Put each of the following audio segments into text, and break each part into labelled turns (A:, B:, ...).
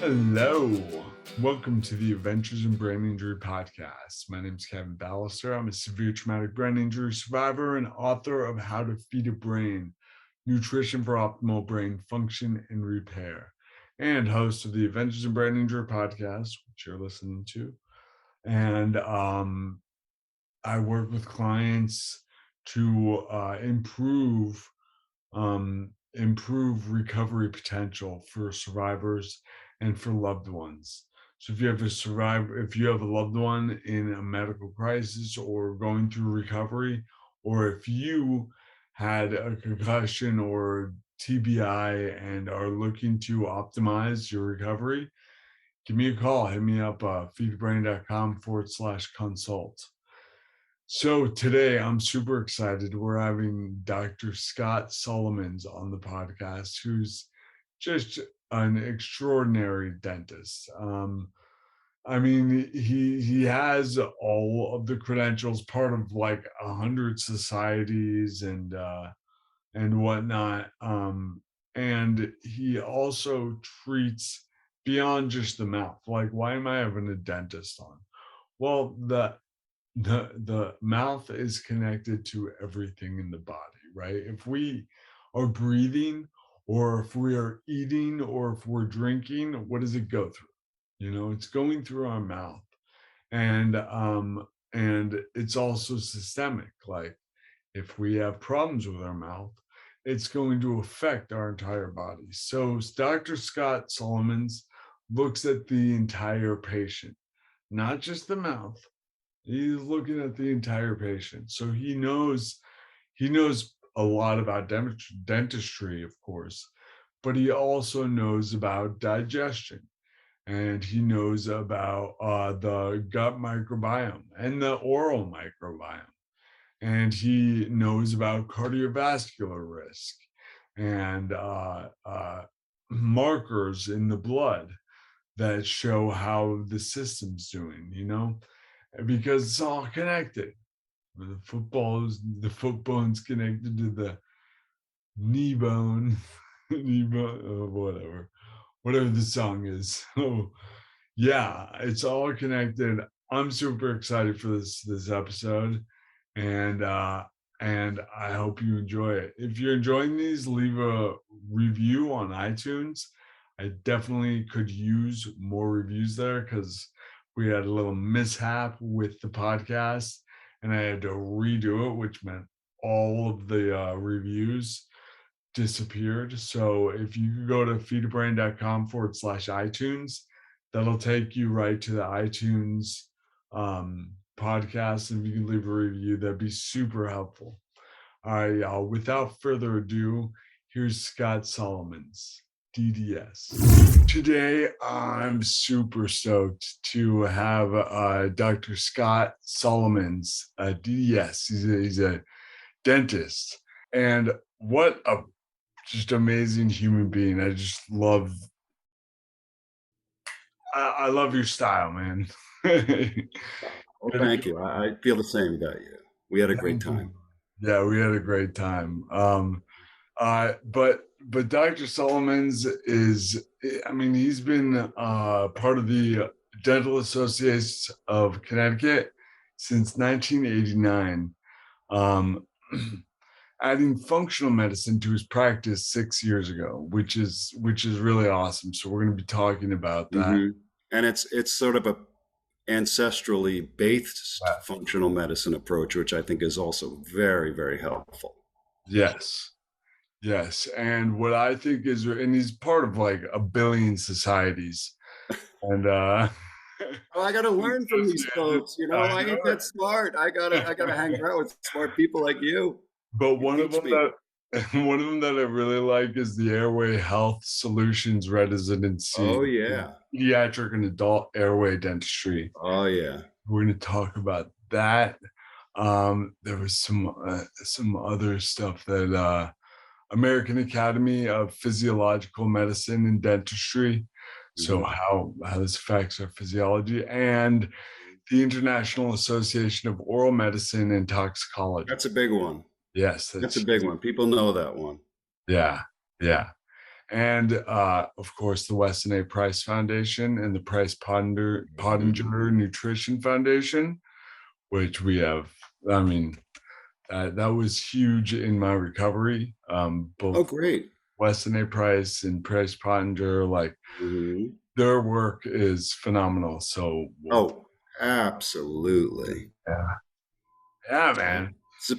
A: Hello. Welcome to the Adventures in Brain Injury podcast. My name is Kevin Ballister. I'm a severe traumatic brain injury survivor and author of How to Feed a Brain, Nutrition for Optimal Brain Function and Repair, and host of the Adventures in Brain Injury podcast, which you're listening to. And I work with clients to improve recovery potential for survivors and for loved ones. So if you have a loved one in a medical crisis or going through recovery, or if you had a concussion or TBI and are looking to optimize your recovery, give me a call. Hit me up, feedbrain.com/consult. So today I'm super excited. We're having Dr. Scott Solomons on the podcast, who's just an extraordinary dentist. He has all of the credentials, part of like 100 societies and whatnot. And he also treats beyond just the mouth. Like, why am I having a dentist on? Well, the mouth is connected to everything in the body, right? If we are breathing, or if we are eating, or if we're drinking, what does it go through? It's going through our mouth. And it's also systemic. Like, if we have problems with our mouth, it's going to affect our entire body. So Dr. Scott Solomons looks at the entire patient, not just the mouth. He's looking at the entire patient. So he knows a lot about dentistry, of course, but he also knows about digestion, and he knows about the gut microbiome and the oral microbiome. And he knows about cardiovascular risk and markers in the blood that show how the system's doing, because it's all connected. The foot bone's connected to the knee bone, whatever the song is. So yeah, it's all connected. I'm super excited for this episode, and I hope you enjoy it. If you're enjoying these, leave a review on iTunes. I definitely could use more reviews there, because we had a little mishap with the podcast and I had to redo it, which meant all of the reviews disappeared. So if you could go to feedbrain.com/iTunes, that'll take you right to the iTunes podcast. And if you can leave a review, that'd be super helpful. All right, y'all. Without further ado, here's Scott Solomons, DDS. Today, I'm super stoked to have Dr. Scott Solomons, DDS. He's a dentist, and what a just amazing human being. I just love. I love your style, man.
B: Well, thank you. I feel the same about you. We had a great time.
A: Yeah, we had a great time. But Dr. Solomons is, he's been part of the Dental Associates of Connecticut since 1989, adding functional medicine to his practice 6 years ago, which is really awesome. So we're going to be talking about that.
B: Mm-hmm. And it's sort of a ancestrally based functional medicine approach, which I think is also very, very helpful.
A: Yes. And what I think is, and he's part of like a billion societies. And
B: I got to learn from these folks. I ain't that smart. I gotta hang out with smart people like you.
A: But one of them that I really like is the Airway Health Solutions Residency.
B: Oh yeah,
A: pediatric and adult airway dentistry.
B: Oh yeah,
A: we're going to talk about that. There was some other stuff that American Academy of Physiological Medicine and Dentistry. So how this affects our physiology, and the International Association of Oral Medicine and Toxicology.
B: That's a big one.
A: Yes,
B: that's a big one. People know that one.
A: Yeah. and of course the Weston A. Price Foundation and the Pottinger Nutrition Foundation, which we have. I mean, that was huge in my recovery.
B: Oh,
A: Both
B: great.
A: Weston A. Price and Price Pottinger, like
B: Hmm.
A: their work is phenomenal. So,
B: Oh, absolutely.
A: yeah, yeah,
B: Yeah.
A: man.
B: This is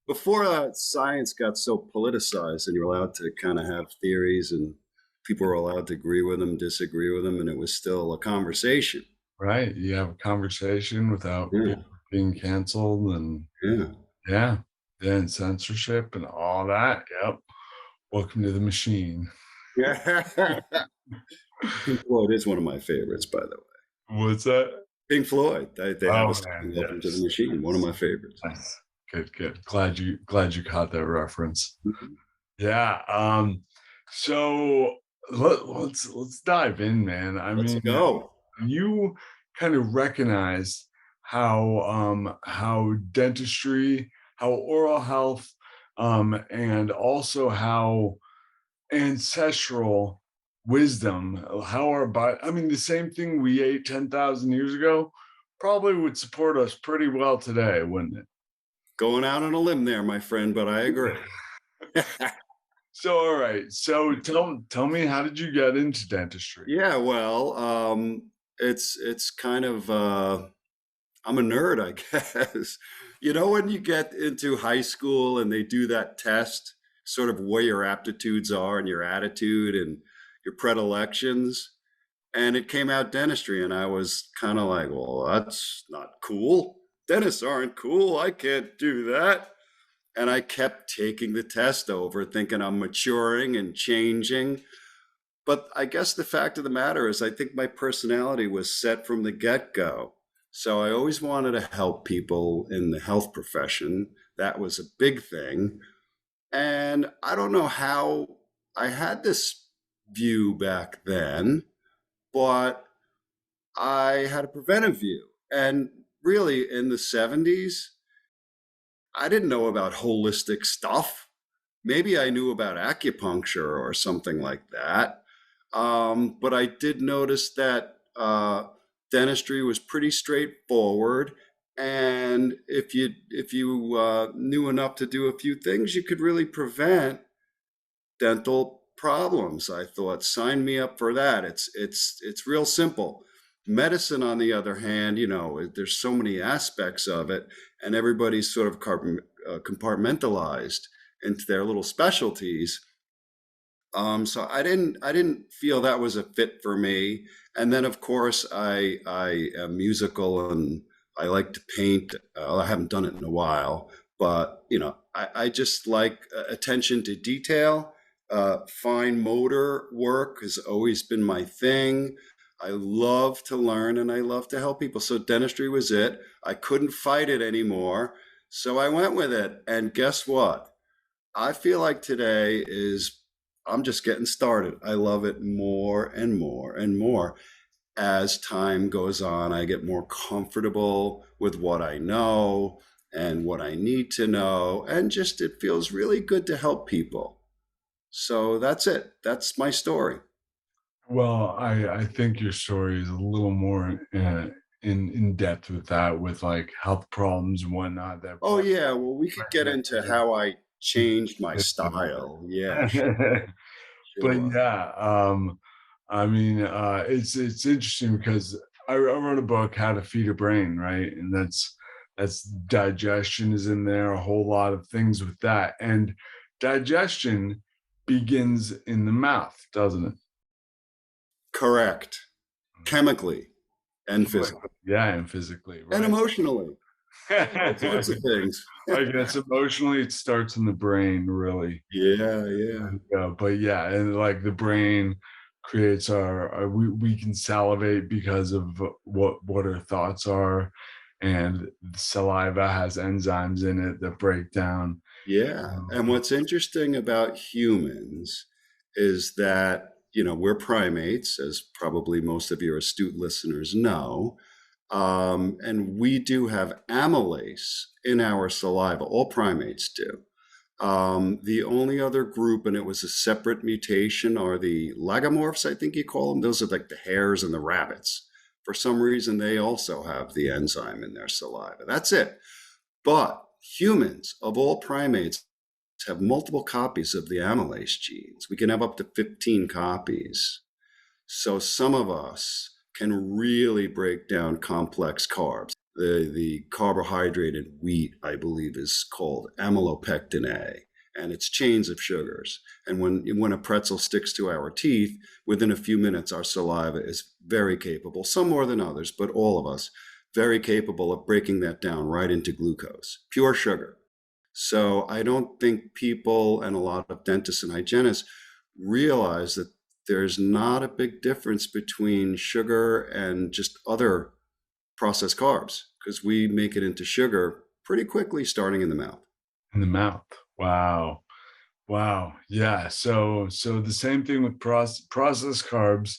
B: before science got so politicized, and you're allowed to kind of have theories, and people were allowed to agree with them, disagree with them, and it was still a conversation.
A: Right? You have a conversation without
B: Yeah,
A: being canceled, and
B: yeah.
A: yeah, yeah, and censorship and all that. Yep. Welcome to the machine.
B: Yeah. Pink Floyd is one of my favorites, by the way.
A: What's that?
B: Pink Floyd, they have a
A: Oh
B: song,
A: man,
B: "Welcome to the
A: yes.
B: Machine," one of my favorites.
A: Nice. Good, good. Glad you caught that reference.
B: Mhm.
A: Yeah. So let's dive in, man. I
B: Let's
A: mean,
B: go.
A: you kind of recognize how dentistry, how oral health, and also how ancestral wisdom, how our body, I mean, the same thing we ate 10,000 years ago probably would support us pretty well today, wouldn't it?
B: Going out on a limb there, my friend, but I agree.
A: So, all right. So tell me, how did you get into dentistry?
B: Yeah, well, it's kind of I'm a nerd, I guess. You know, when you get into high school and they do that test, sort of where your aptitudes are and your attitude and your predilections, and it came out dentistry, and I was kind of like, well, that's not cool. Dentists aren't cool. I can't do that. And I kept taking the test over, thinking I'm maturing and changing. But I guess the fact of the matter is, I think my personality was set from the get go. So I always wanted to help people in the health profession. That was a big thing. And I don't know how I had this view back then, but I had a preventive view. And really, in the 70s, I didn't know about holistic stuff. Maybe I knew about acupuncture or something like that. But I did notice that dentistry was pretty straightforward. And if you knew enough to do a few things, you could really prevent dental problems. I thought, sign me up for that. It's real simple. Medicine, on the other hand, there's so many aspects of it, and everybody's sort of compartmentalized into their little specialties. So I didn't feel that was a fit for me. And then, of course, I am musical and I like to paint. I haven't done it in a while, but I just like attention to detail. Fine motor work has always been my thing. I love to learn and I love to help people. So dentistry was it. I couldn't fight it anymore, so I went with it. And guess what? I feel like today is I'm just getting started. I love it more and more and more. As time goes on, I get more comfortable with what I know and what I need to know. And just it feels really good to help people. So that's it. That's my story.
A: Well, I think your story is a little more in depth with that, with like health problems and whatnot. That
B: Oh,
A: probably
B: yeah. Well, we could get into how I changed my style. Yeah,
A: but
B: sure.
A: yeah, I mean, it's interesting because I wrote a book, How to Feed a Brain, right? And that's digestion is in there, a whole lot of things with that. And digestion begins in the mouth, doesn't it?
B: Correct. Chemically and physically
A: Yeah, and physically,
B: and
A: right?
B: emotionally. All sorts of things.
A: I guess emotionally it starts in the brain, really.
B: Yeah, yeah.
A: Yeah, but yeah, and like the brain creates we can salivate because of what our thoughts are, and saliva has enzymes in it that break down.
B: Yeah. And what's interesting about humans is that, we're primates, as probably most of your astute listeners know. And we do have amylase in our saliva. All primates do. The only other group, and it was a separate mutation, are the lagomorphs, I think you call them. Those are like the hares and the rabbits. For some reason, they also have the enzyme in their saliva. That's it. But humans, of all primates, have multiple copies of the amylase genes. We can have up to 15 copies. So some of us can really break down complex carbs. The carbohydrate in wheat, I believe, is called amylopectin A, and it's chains of sugars. And when a pretzel sticks to our teeth, within a few minutes, our saliva is very capable, some more than others, but all of us, very capable of breaking that down right into glucose, pure sugar. So I don't think people and a lot of dentists and hygienists realize that there's not a big difference between sugar and just other processed carbs because we make it into sugar pretty quickly starting in the mouth.
A: In the mouth. Wow. Wow. Yeah. So the same thing with processed carbs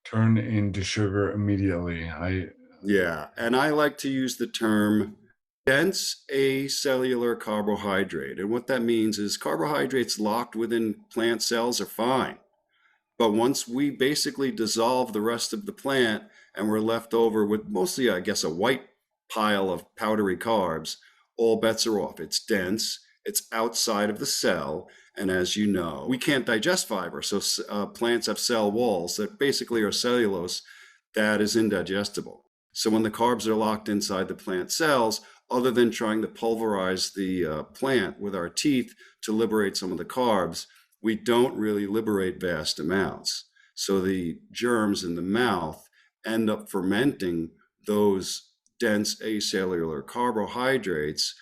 A: turn into sugar immediately. I
B: Yeah, and I like to use the term dense acellular carbohydrate. And what that means is carbohydrates locked within plant cells are fine. But once we basically dissolve the rest of the plant and we're left over with mostly, I guess, a white pile of powdery carbs, all bets are off. It's dense, it's outside of the cell. And as you know, we can't digest fiber. So plants have cell walls that basically are cellulose that is indigestible. So when the carbs are locked inside the plant cells, other than trying to pulverize the plant with our teeth to liberate some of the carbs, we don't really liberate vast amounts. So the germs in the mouth end up fermenting those dense acellular carbohydrates.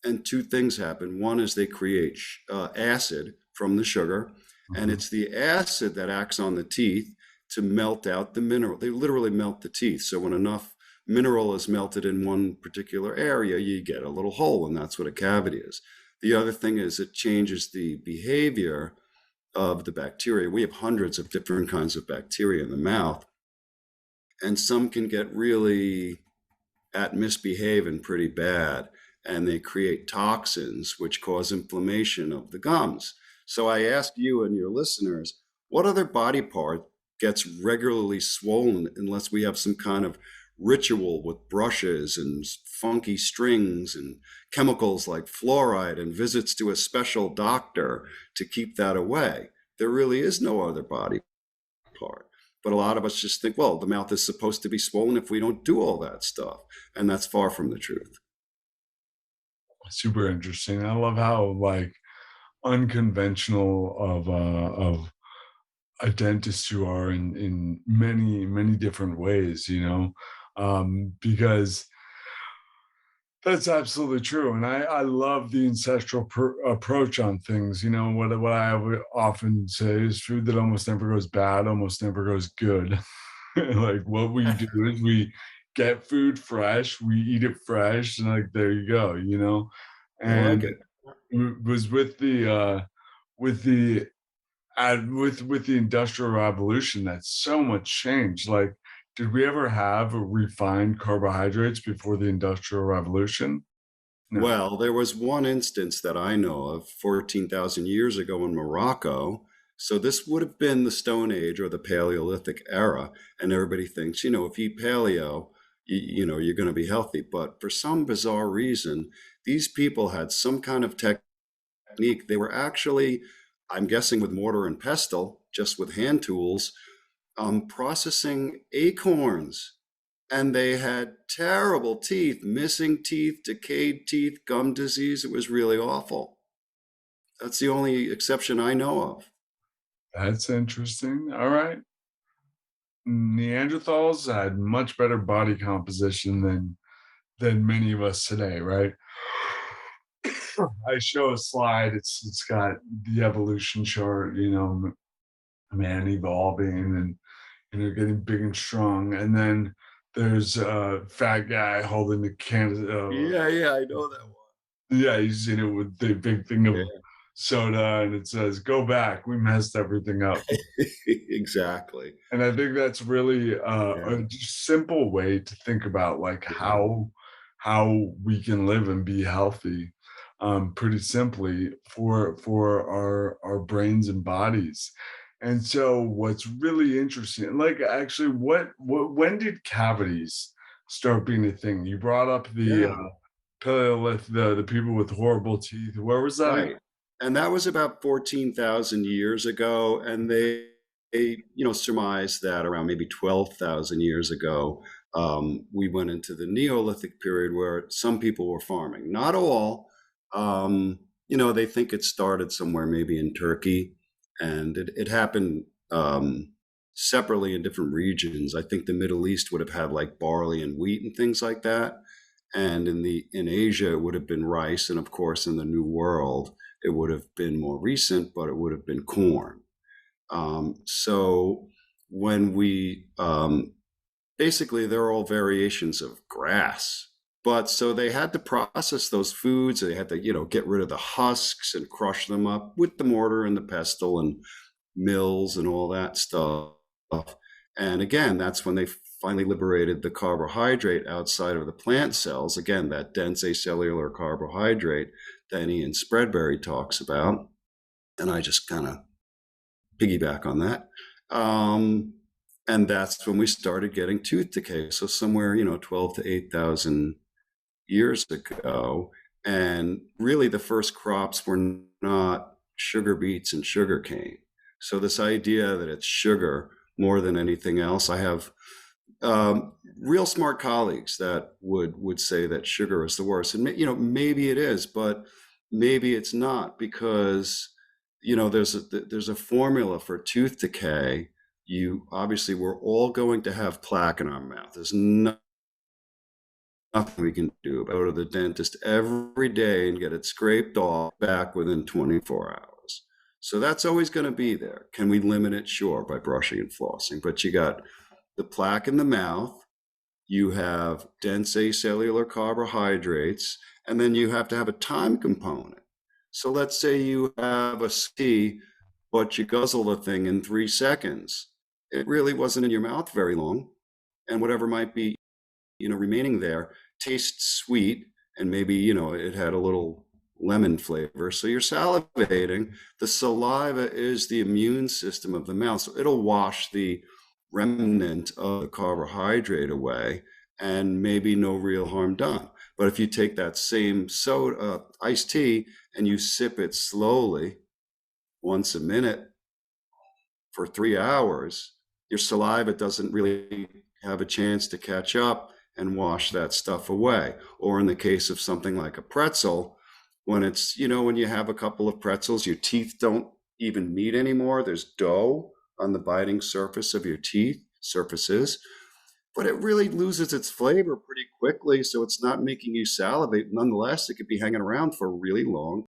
B: And two things happen. One is they create acid from the sugar, and
A: Mhm.
B: it's the acid that acts on the teeth to melt out the mineral. They literally melt the teeth. So when enough mineral is melted in one particular area, you get a little hole, and that's what a cavity is. The other thing is it changes the behavior of the bacteria. We have hundreds of different kinds of bacteria in the mouth, and some can get really at misbehaving pretty bad, and they create toxins which cause inflammation of the gums. So I ask you and your listeners, what other body part gets regularly swollen unless we have some kind of ritual with brushes and funky strings and chemicals like fluoride and visits to a special doctor to keep that away? There really is no other body part. But a lot of us just think, well, the mouth is supposed to be swollen if we don't do all that stuff. And that's far from the truth.
A: Super interesting. I love how like unconventional of a dentist you are in many different ways, because that's absolutely true. And I love the ancestral approach on things. What I would often say is food that almost never goes bad, almost never goes good. Like what we do is we get food fresh, we eat it fresh, and like there you go.
B: I like
A: And
B: it.
A: it was with the with the industrial revolution that so much changed. Like, did we ever have refined carbohydrates before the industrial revolution? No.
B: Well, there was one instance that I know of 14,000 years ago in Morocco. So this would have been the Stone Age or the Paleolithic era. And everybody thinks, if you eat paleo, you're going to be healthy. But for some bizarre reason, these people had some kind of technique. They were actually, I'm guessing with mortar and pestle, just with hand tools, processing acorns, and they had terrible teeth, missing teeth, decayed teeth, gum disease. It was really awful. That's the only exception I know of.
A: That's interesting. All right. Neanderthals had much better body composition than many of us today, right? I show a slide. It's got the evolution chart, man evolving and getting big and strong, and then there's a fat guy holding the can.
B: Yeah, yeah, I know that one.
A: Yeah, he's seen it with the big thing of
B: Yeah,
A: soda, and it says, "Go back. We messed everything up."
B: exactly.
A: And I think that's really
B: Yeah,
A: a simple way to think about like
B: yeah.
A: how we can live and be healthy. pretty simply for our brains and bodies. And so what's really interesting, like actually what when did cavities start being a thing? You brought up the
B: Yeah.
A: Paleolith, the people with horrible teeth. Where was that again?
B: Right. And that was about 14,000 years ago. And they surmised that around maybe 12,000 years ago, we went into the Neolithic period where some people were farming. Not all. They think it started somewhere maybe in Turkey, and it happened separately in different regions. I think the Middle East would have had like barley and wheat and things like that, and in Asia it would have been rice, and of course in the New World it would have been more recent, but it would have been corn. So when we basically they're all variations of grass, but so they had to process those foods. They had to get rid of the husks and crush them up with the mortar and the pestle and mills and all that stuff. And again, that's when they finally liberated the carbohydrate outside of the plant cells. Again, that dense acellular carbohydrate that Ian Spreadbury talks about. And I just kind of piggyback on that. And that's when we started getting tooth decay. So somewhere, 12 to 8,000 years ago. And really the first crops were not sugar beets and sugar cane. So this idea that it's sugar more than anything else, I have real smart colleagues that would say that sugar is the worst. And maybe it is, but maybe it's not, because there's a formula for tooth decay. We're all going to have plaque in our mouth. There's nothing we can do about it. Go to the dentist every day and get it scraped off back within 24 hours. So that's always going to be there. Can we limit it? Sure, by brushing and flossing. But you got the plaque in the mouth, you have dense acellular carbohydrates, and then you have to have a time component. So let's say you have a tea, but you guzzle the thing in 3 seconds. It really wasn't in your mouth very long. And whatever might be, remaining there tastes sweet, and maybe, it had a little lemon flavor. So you're salivating. The saliva is the immune system of the mouth. So it'll wash the remnant of the carbohydrate away, and maybe no real harm done. But if you take that same soda, iced tea, and you sip it slowly once a minute for 3 hours, your saliva doesn't really have a chance to catch up and wash that stuff away. Or in the case of something like a pretzel, when when you have a couple of pretzels, your teeth don't even meet anymore. There's dough on the biting surface of your teeth surfaces, but it really loses its flavor pretty quickly. So it's not making you salivate. Nonetheless, it could be hanging around for a really long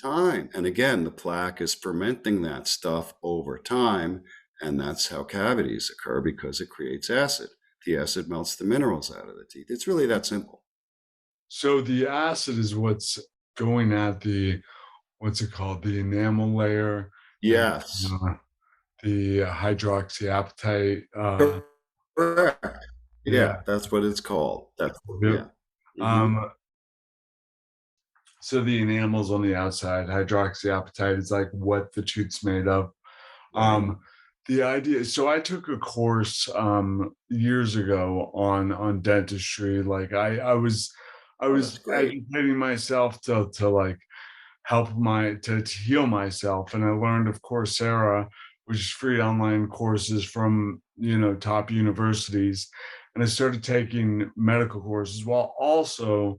B: time. And again, the plaque is fermenting that stuff over time. And that's how cavities occur, because it creates acid. The acid melts the minerals out of the teeth. It's really that simple.
A: So the acid is what's going at the what's it called? The enamel layer and
B: Yes.
A: the hydroxyapatite.
B: Correct.
A: Yeah.
B: Yeah, that's what it's called. That's
A: Yep.
B: yeah. Hmm.
A: Um, so the enamels on the outside, hydroxyapatite is like what the tooth's made of.
B: Right.
A: The idea, so I took a course years ago on dentistry. Like I
B: Oh,
A: was
B: that's great.
A: educating myself to like help to heal myself. And I learned of Coursera, which is free online courses from top universities. And I started taking medical courses while also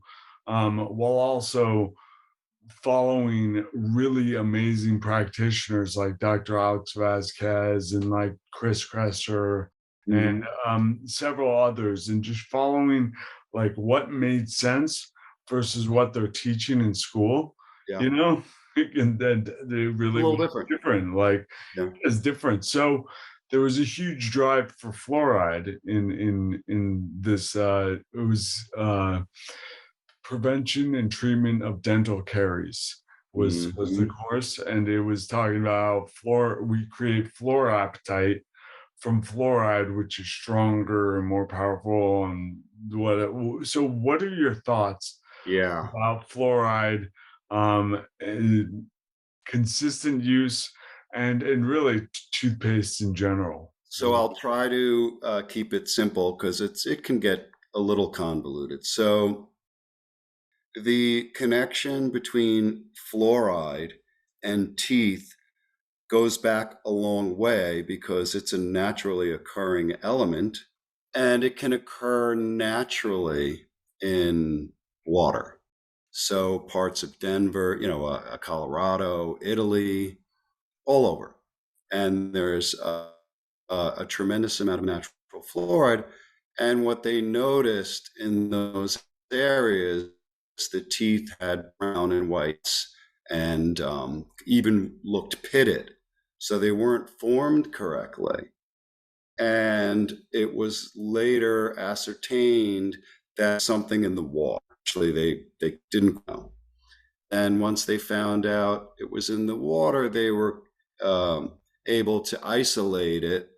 A: following really amazing practitioners like Dr. Alex Vasquez and like Chris Kresser and
B: Hmm.
A: several others, and just following like what made sense versus what they're teaching in school,
B: Yeah.
A: you know, and then they
B: A
A: really
B: little
A: was
B: different.
A: different. Like
B: Yeah.
A: it's different. So there was a huge drive for fluoride in this. It was prevention and treatment of dental caries was the
B: Hmm.
A: course, and it was talking about we create fluorapatite from fluoride, which is stronger and more powerful. And so what are your thoughts
B: Yeah.
A: about fluoride and consistent use, and really toothpaste in general.
B: So I'll try to keep it simple because it can get a little convoluted. So the connection between fluoride and teeth goes back a long way because it's a naturally occurring element and it can occur naturally in water. So parts of Denver, Colorado, Italy, all over. And there's a tremendous amount of natural fluoride. And what they noticed in those areas, the teeth had brown and whites and even looked pitted. So they weren't formed correctly. And it was later ascertained that something in the water. Actually, they didn't know. And once they found out it was in the water, they were able to isolate it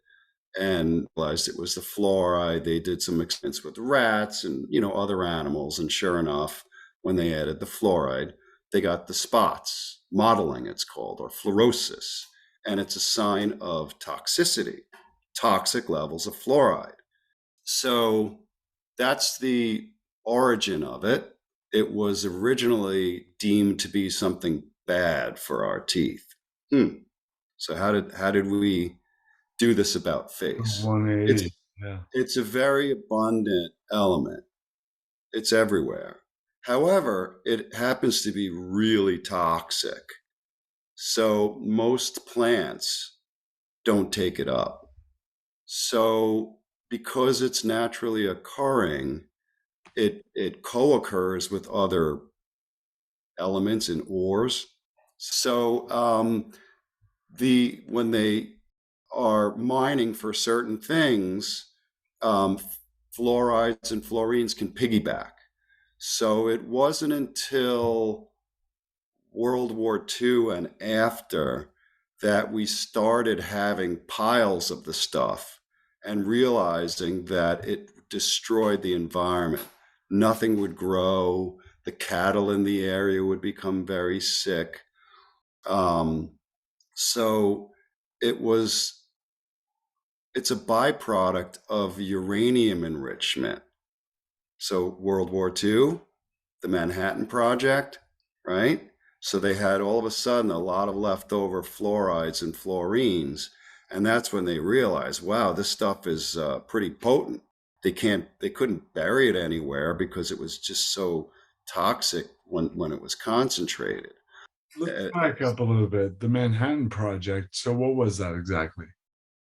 B: and realized it was the fluoride. They did some experiments with rats and other animals, and sure enough, when they added the fluoride, they got the spots. Mottling, it's called, or fluorosis, and it's a sign of toxicity, toxic levels of fluoride. So that's the origin of it. It was originally deemed to be something bad for our teeth. So how did we do this about face? It's
A: 180. Yeah.
B: it's a very abundant element. It's everywhere. However, it happens to be really toxic. So most plants don't take it up. So because it's naturally occurring, it co-occurs with other elements in ores. So when they are mining for certain things, fluorides and fluorines can piggyback. So it wasn't until World War II and after that we started having piles of the stuff and realizing that it destroyed the environment. Nothing would grow. The cattle in the area would become very sick. So it's a byproduct of uranium enrichment. So World War II, the Manhattan Project, right? So they had all of a sudden a lot of leftover fluorides and fluorines. And that's when they realized, wow, this stuff is pretty potent. They couldn't bury it anywhere because it was just so toxic when it was concentrated.
A: Let's back up a little bit. The Manhattan Project. So what was that exactly?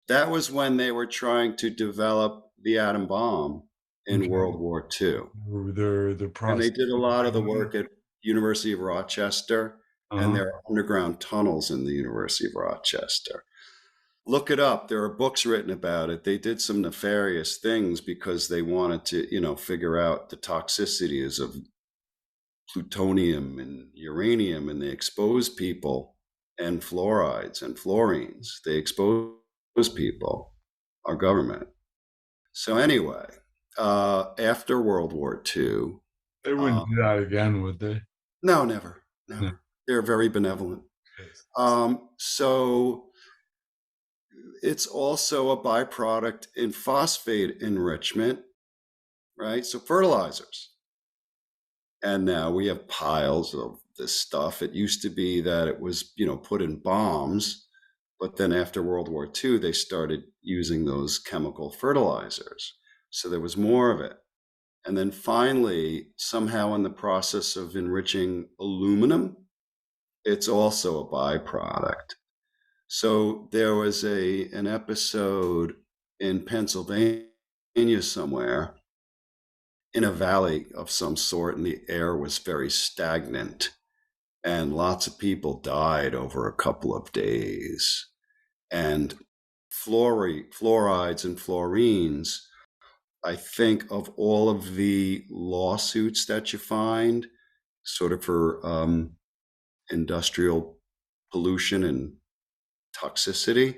B: That was when they were trying to develop the atom bomb in
A: Okay.
B: World War II.
A: The
B: And they
A: process.
B: did a lot of the work at University of Rochester, and there are underground tunnels in the University of Rochester. Look it up. There are books written about it. They did some nefarious things because they wanted to, figure out the toxicities of plutonium and uranium, and they exposed people, and fluorides and fluorines. They exposed people, our government. So anyway, after World War II,
A: They wouldn't do that again, would they?
B: no, never.
A: No.
B: They're very benevolent. So it's also a byproduct in phosphate enrichment, right? So fertilizers. And now we have piles of this stuff. It used to be that it was, put in bombs, but then after World War II, they started using those chemical fertilizers. So there was more of it. And then finally, somehow in the process of enriching aluminum, it's also a byproduct. So there was an episode in Pennsylvania somewhere in a valley of some sort, and the air was very stagnant, and lots of people died over a couple of days. And fluorides and fluorines, I think of all of the lawsuits that you find sort of for industrial pollution and toxicity,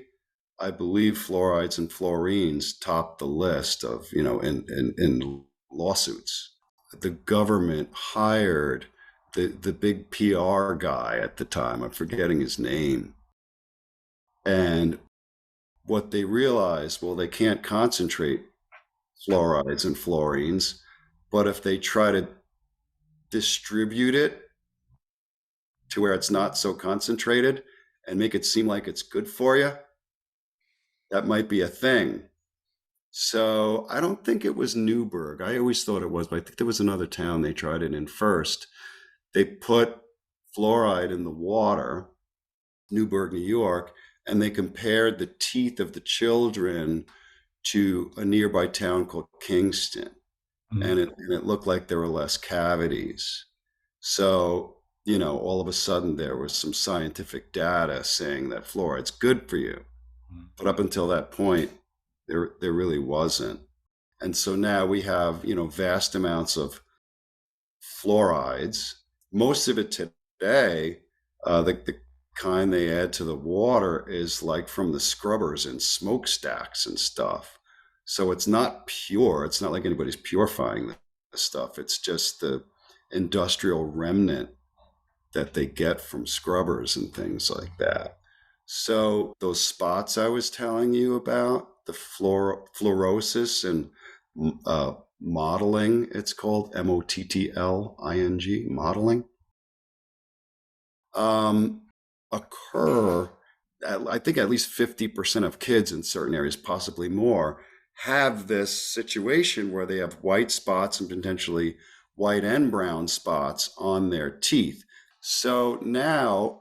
B: I believe fluorides and fluorines top the list of, in lawsuits. The government hired the big PR guy at the time. I'm forgetting his name. And what they realized, well, they can't concentrate fluorides and fluorines, but if they try to distribute it to where it's not so concentrated and make it seem like it's good for you, that might be a thing. So I don't think it was Newburgh. I always thought it was, but I think there was another town they tried it in first. They put fluoride in the water, Newburgh, New York, and they compared the teeth of the children to a nearby town called Kingston.
A: Mhm.
B: And it looked like there were less cavities. So, all of a sudden there was some scientific data saying that fluoride's good for you.
A: Mhm.
B: But up until that point, there really wasn't. And so now we have, vast amounts of fluorides. Most of it today, the kind they add to the water is like from the scrubbers and smokestacks and stuff. So it's not pure. It's not like anybody's purifying the stuff. It's just the industrial remnant that they get from scrubbers and things like that. So those spots I was telling you about, the fluorosis and mottling, it's called mottling, mottling, um, occur. I think at least 50% of kids in certain areas, possibly more, have this situation where they have white spots and potentially white and brown spots on their teeth. So now,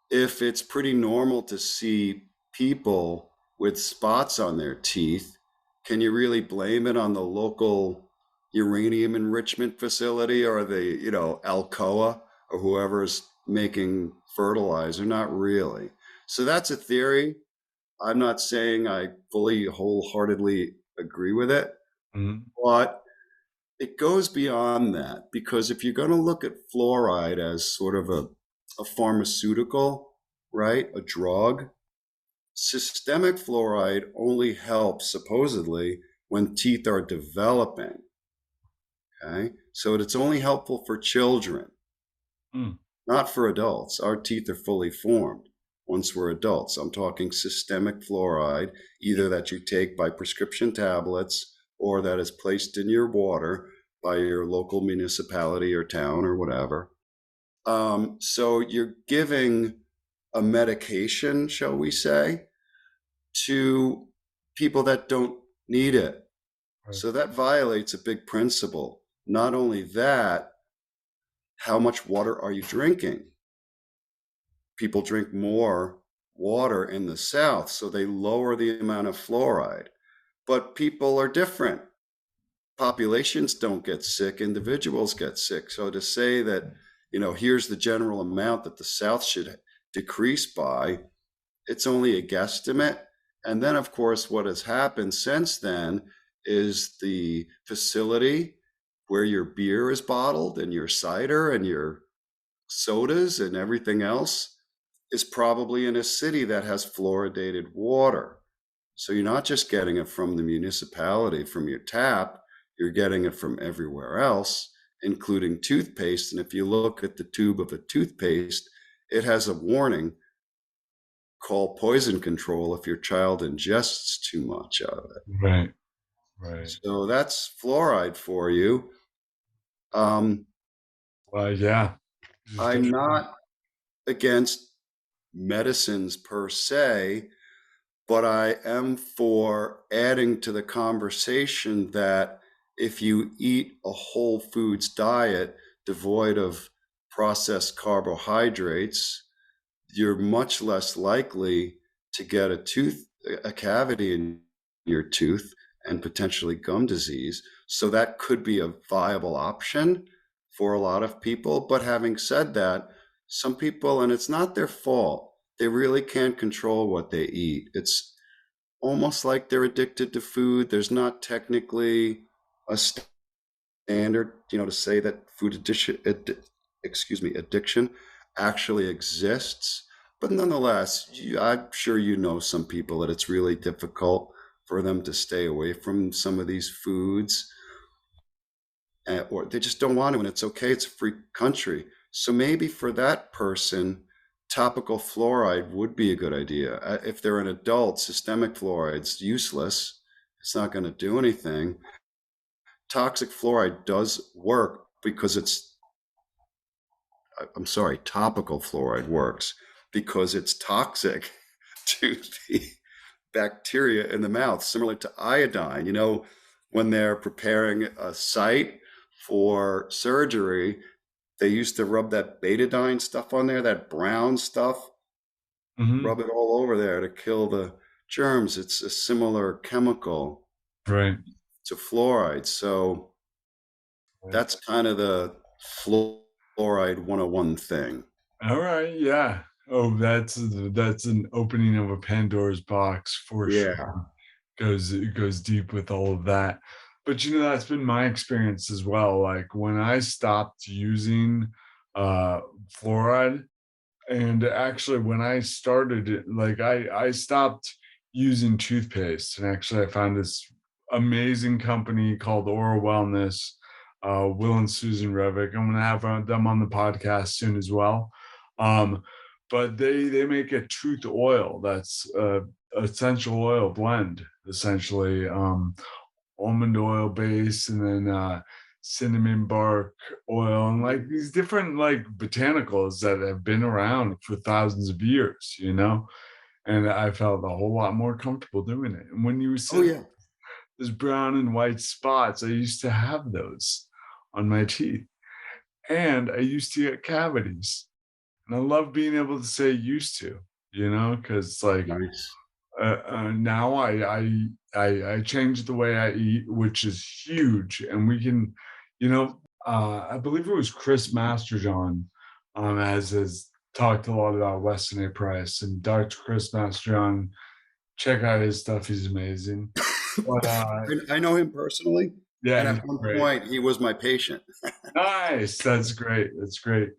B: if it's pretty normal to see people with spots on their teeth, can you really blame it on the local uranium enrichment facility or the, Alcoa or whoever's making fertilizer? Not really. So that's a theory. I'm not saying I fully, wholeheartedly agree with it,
A: Mhm.
B: but it goes beyond that, because if you're going to look at fluoride as sort of a pharmaceutical, right, a drug, systemic fluoride only helps supposedly when teeth are developing. Okay, so it's only helpful for children,
A: Mm.
B: not for adults. Our teeth are fully formed once we're adults. I'm talking systemic fluoride, either that you take by prescription tablets or that is placed in your water by your local municipality or town or whatever. So you're giving a medication, shall we say, to people that don't need it.
A: Right.
B: So that violates a big principle. Not only that, how much water are you drinking? People drink more water in the South, so they lower the amount of fluoride. But people are different. Populations don't get sick, individuals get sick. So to say that, here's the general amount that the South should decrease by, it's only a guesstimate. And then, of course, what has happened since then is the facility where your beer is bottled and your cider and your sodas and everything else is probably in a city that has fluoridated water. So you're not just getting it from the municipality, from your tap, you're getting it from everywhere else, including toothpaste. And if you look at the tube of a toothpaste, it has a warning: call poison control if your child ingests too much of it.
A: Right. Right.
B: So that's fluoride for you. Um,
A: Well, yeah. It's
B: I'm
A: definitely.
B: not against medicines per se, but I am for adding to the conversation that if you eat a whole foods diet devoid of processed carbohydrates, you're much less likely to get a cavity in your tooth and potentially gum disease. So that could be a viable option for a lot of people. But having said that, some people, and it's not their fault, they really can't control what they eat. It's almost like they're addicted to food. There's not technically a standard, to say that addiction actually exists. But nonetheless, I'm sure some people that it's really difficult for them to stay away from some of these foods. or they just don't want to, and it's okay. It's a free country. So maybe for that person, topical fluoride would be a good idea. If they're an adult, systemic fluoride's useless. It's not going to do anything. Toxic fluoride does work because I'm sorry, topical fluoride works because it's toxic to the bacteria in the mouth, similar to iodine. When they're preparing a site for surgery, they used to rub that betadine stuff on there, that brown stuff,
A: Hmm.
B: rub it all over there to kill the germs. It's a similar chemical
A: Right.
B: to fluoride. So
A: Right.
B: that's kind of the fluoride 101 thing.
A: All right. Yeah. Oh, that's an opening of a Pandora's box for sure.
B: Yeah.
A: It goes deep with all of that. But that's been my experience as well. Like when I stopped using uh fluoride, and actually when I started it, like I stopped using toothpaste, and actually I found this amazing company called Oral Wellness, Will and Susan Revick. I'm gonna have them on the podcast soon as well. Um, but they make a tooth oil that's essential oil blend, essentially. Almond oil base, and then cinnamon bark oil, and like these different like botanicals that have been around for thousands of years. And I felt a whole lot more comfortable doing it. And when you
B: Oh,
A: said
B: yeah.
A: there's brown and white spots, I used to have those on my teeth, and I used to get cavities. And I love being able to say used to, because like
B: Nice.
A: now I changed the way I eat, which is huge. And we can, I believe it was Chris Masterjohn, has talked a lot about Weston A. Price, and Dr. Chris Masterjohn. Check out his stuff; he's amazing. But
B: I know him personally,
A: yeah,
B: and
A: he's
B: at one
A: great.
B: point he was my patient.
A: Nice. That's great. That's great.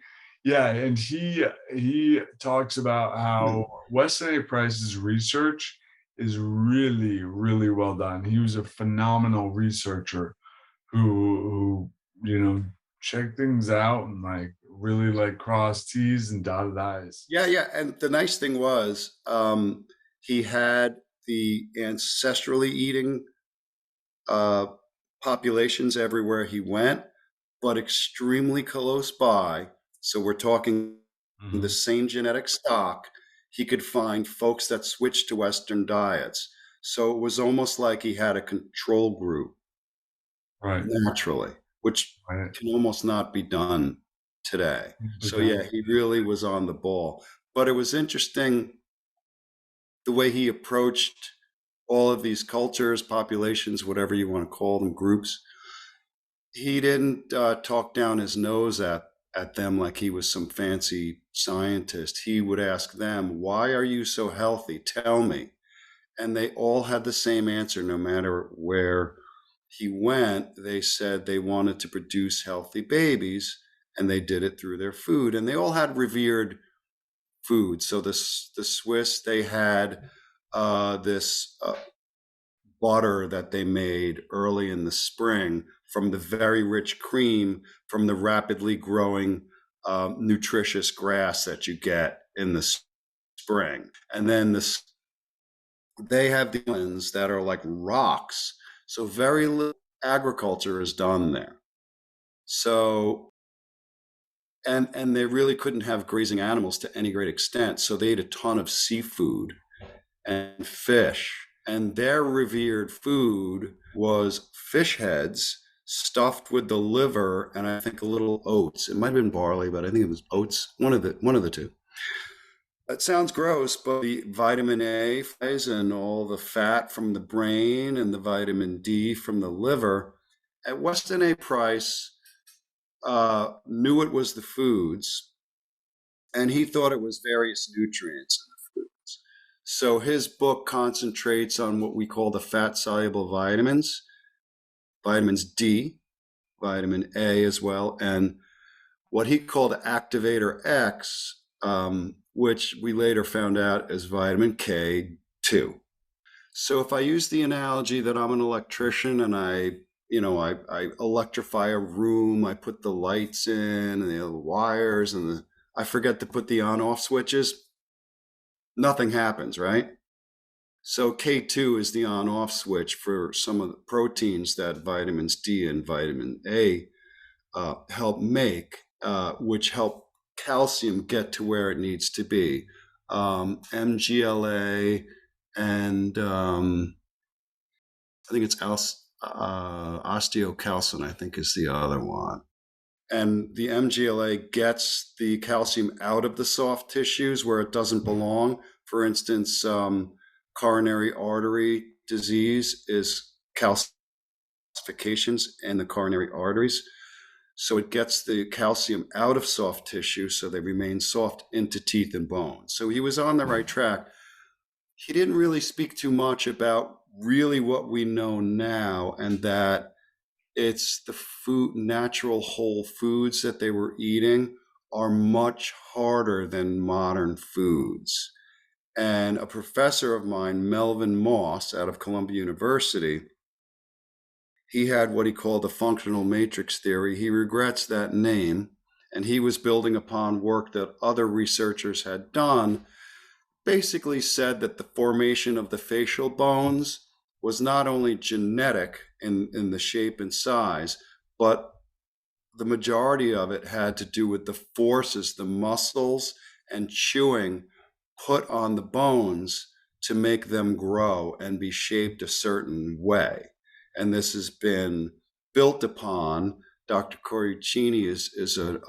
A: Yeah, and he talks about how Weston A. Price's research is really, really well done. He was a phenomenal researcher who checked things out and like really like crossed T's and dotted I's.
B: Yeah, yeah. And the nice thing was, he had the ancestrally eating uh, populations everywhere he went, but extremely close by. So we're talking the
A: Mhm.
B: same genetic stock. He could find folks that switched to Western diets. So it was almost like he had a control group
A: Right.
B: naturally, which
A: Right.
B: can almost not be done today.
A: But
B: So yeah, he really was on the ball. But it was interesting the way he approached all of these cultures, populations, whatever you want to call them, groups. He didn't talk down his nose at them like he was some fancy scientist. He would ask them, "Why are you so healthy? Tell me." And they all had the same answer, no matter where he went. They said they wanted to produce healthy babies, and they did it through their food. And they all had revered food. So the Swiss, they had this butter that they made early in the spring from the very rich cream from the rapidly growing nutritious grass that you get in the spring. And then they have the islands that are like rocks. So very little agriculture is done there. So and they really couldn't have grazing animals to any great extent. So they ate a ton of seafood and fish. And their revered food was fish heads stuffed with the liver and I think a little oats. It might have been barley, but I think it was oats. One of the two. That sounds gross, but the vitamin A and all the fat from the brain and the vitamin D from the liver. At Weston A. Price knew it was the foods, and he thought it was various nutrients in the foods. So his book concentrates on what we call the fat soluble vitamins, vitamins D, vitamin A as well, and what he called activator X, which we later found out is vitamin K2. So if I use the analogy that I'm an electrician and I I electrify a room, I put the lights in and the wires I forget to put the on off switches, nothing happens, right? So K2 is the on off switch for some of the proteins that vitamins D and vitamin A help make, which help calcium get to where it needs to be. MGLA and I think it's osteocalcin, I think is the other one. And the MGLA gets the calcium out of the soft tissues where it doesn't belong. For instance, coronary artery disease is calcifications in the coronary arteries. So it gets the calcium out of soft tissue so they remain soft into teeth and bones. So he was on the right track. He didn't really speak too much about really what we know now, and that it's the natural whole foods that they were eating are much harder than modern foods. And a professor of mine, Melvin Moss, out of Columbia University, he had what he called the functional matrix theory. He regrets that name, and he was building upon work that other researchers had done, basically said that the formation of the facial bones was not only genetic in the shape and size, but the majority of it had to do with the forces the muscles and chewing put on the bones to make them grow and be shaped a certain way. And this has been built upon. Dr. Corricini is a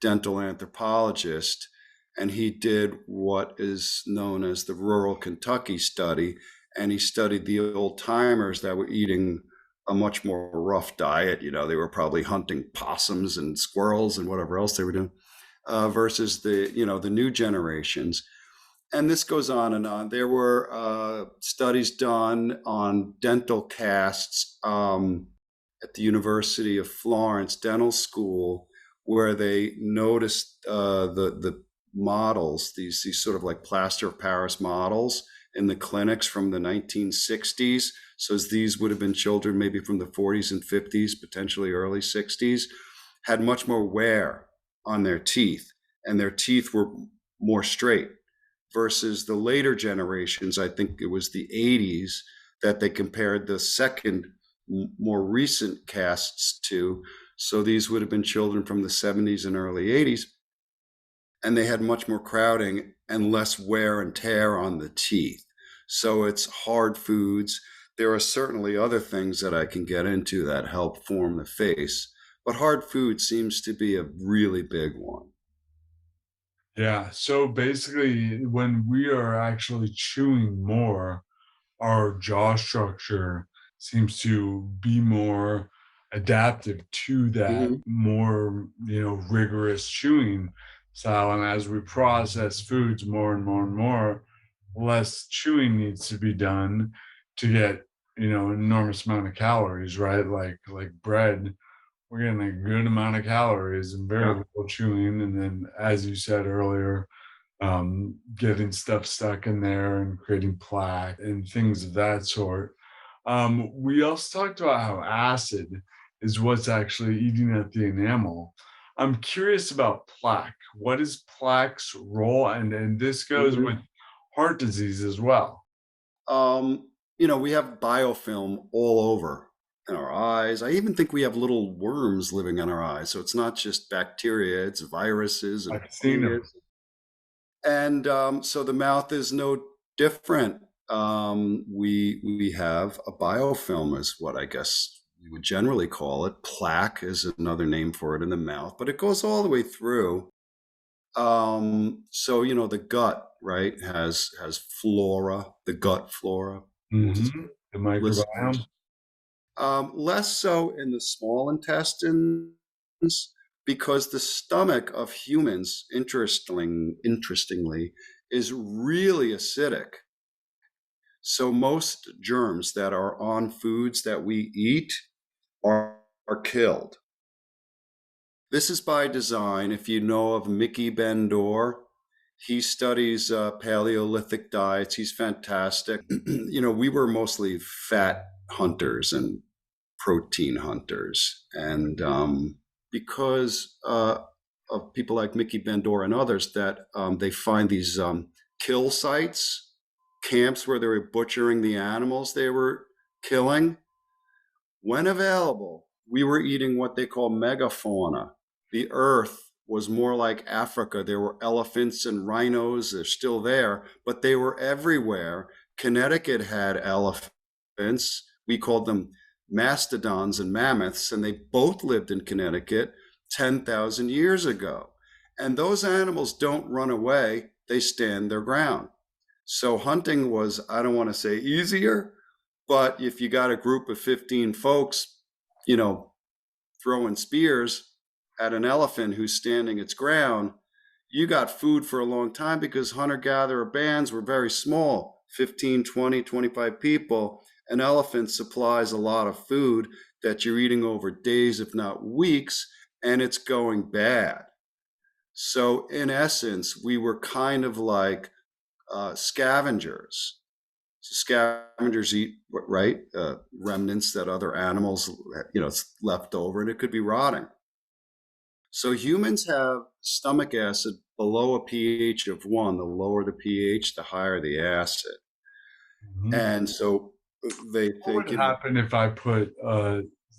B: dental anthropologist, and he did what is known as the rural Kentucky study, and he studied the old timers that were eating a much more rough diet. They were probably hunting possums and squirrels and whatever else they were doing, versus the new generations. And this goes on and on. There were studies done on dental casts at the University of Florence Dental School, where they noticed the models, these sort of like plaster of Paris models in the clinics from the 1960s. So these would have been children maybe from the 40s and 50s, potentially early 60s, had much more wear on their teeth, and their teeth were more straight, versus the later generations. I think it was the 80s that they compared the second, more recent casts to. So these would have been children from the 70s and early 80s, and they had much more crowding and less wear and tear on the teeth. So it's hard foods. There are certainly other things that I can get into that help form the face, but hard food seems to be a really big one.
A: Yeah. So basically, when we are actually chewing more, our jaw structure seems to be more adaptive to that
B: Mhm.
A: more, rigorous chewing style. And as we process foods more and more and more, less chewing needs to be done to get, an enormous amount of calories, right? Like bread, we're getting a good amount of calories and very
B: Yeah.
A: little chewing. And then, as you said earlier, getting stuff stuck in there and creating plaque and things of that sort. We also talked about how acid is what's actually eating at the enamel. I'm curious about plaque. What is plaque's role? And this goes
B: Mhm.
A: with heart disease as well.
B: Um, we have biofilm all over in our eyes. I even think we have little worms living in our eyes. So it's not just bacteria, it's viruses and
A: I've seen them.
B: fungus. And so the mouth is no different. We have a biofilm, is what I guess we would generally call it. Plaque is another name for it in the mouth, but it goes all the way through. So the gut, right, has flora, the gut flora, most
A: The
B: listeners.
A: microbiome.
B: Less so in the small intestines, because the stomach of humans, interestingly, is really acidic. So most germs that are on foods that we eat are killed. This is by design. If you know of Mickey Bendor, he studies Paleolithic diets. He's fantastic. We were mostly fat hunters and protein hunters. And because of people like Mickey Bendor and others, that they find these kill sites, camps where they were butchering the animals they were killing. When available, we were eating what they call megafauna. The earth was more like Africa. There were elephants and rhinos. They're still there, but they were everywhere. Connecticut had elephants. We called them mastodons and mammoths, and they both lived in Connecticut 10,000 years ago. And those animals don't run away. They stand their ground. So hunting was, I don't want to say easier, but if you got a group of 15 folks, throwing spears at an elephant who's standing its ground, you got food for a long time, because hunter-gatherer bands were very small, 15, 20, 25 people. An elephant supplies a lot of food that you're eating over days, if not weeks, and it's going bad. So in essence, we were kind of like scavengers. So scavengers eat, right, remnants that other animals, it's left over, and it could be rotting. So humans have stomach acid below a pH of 1. The lower the pH, the higher the acid.
A: Mhm.
B: And so they
A: What
B: think,
A: would happen if I put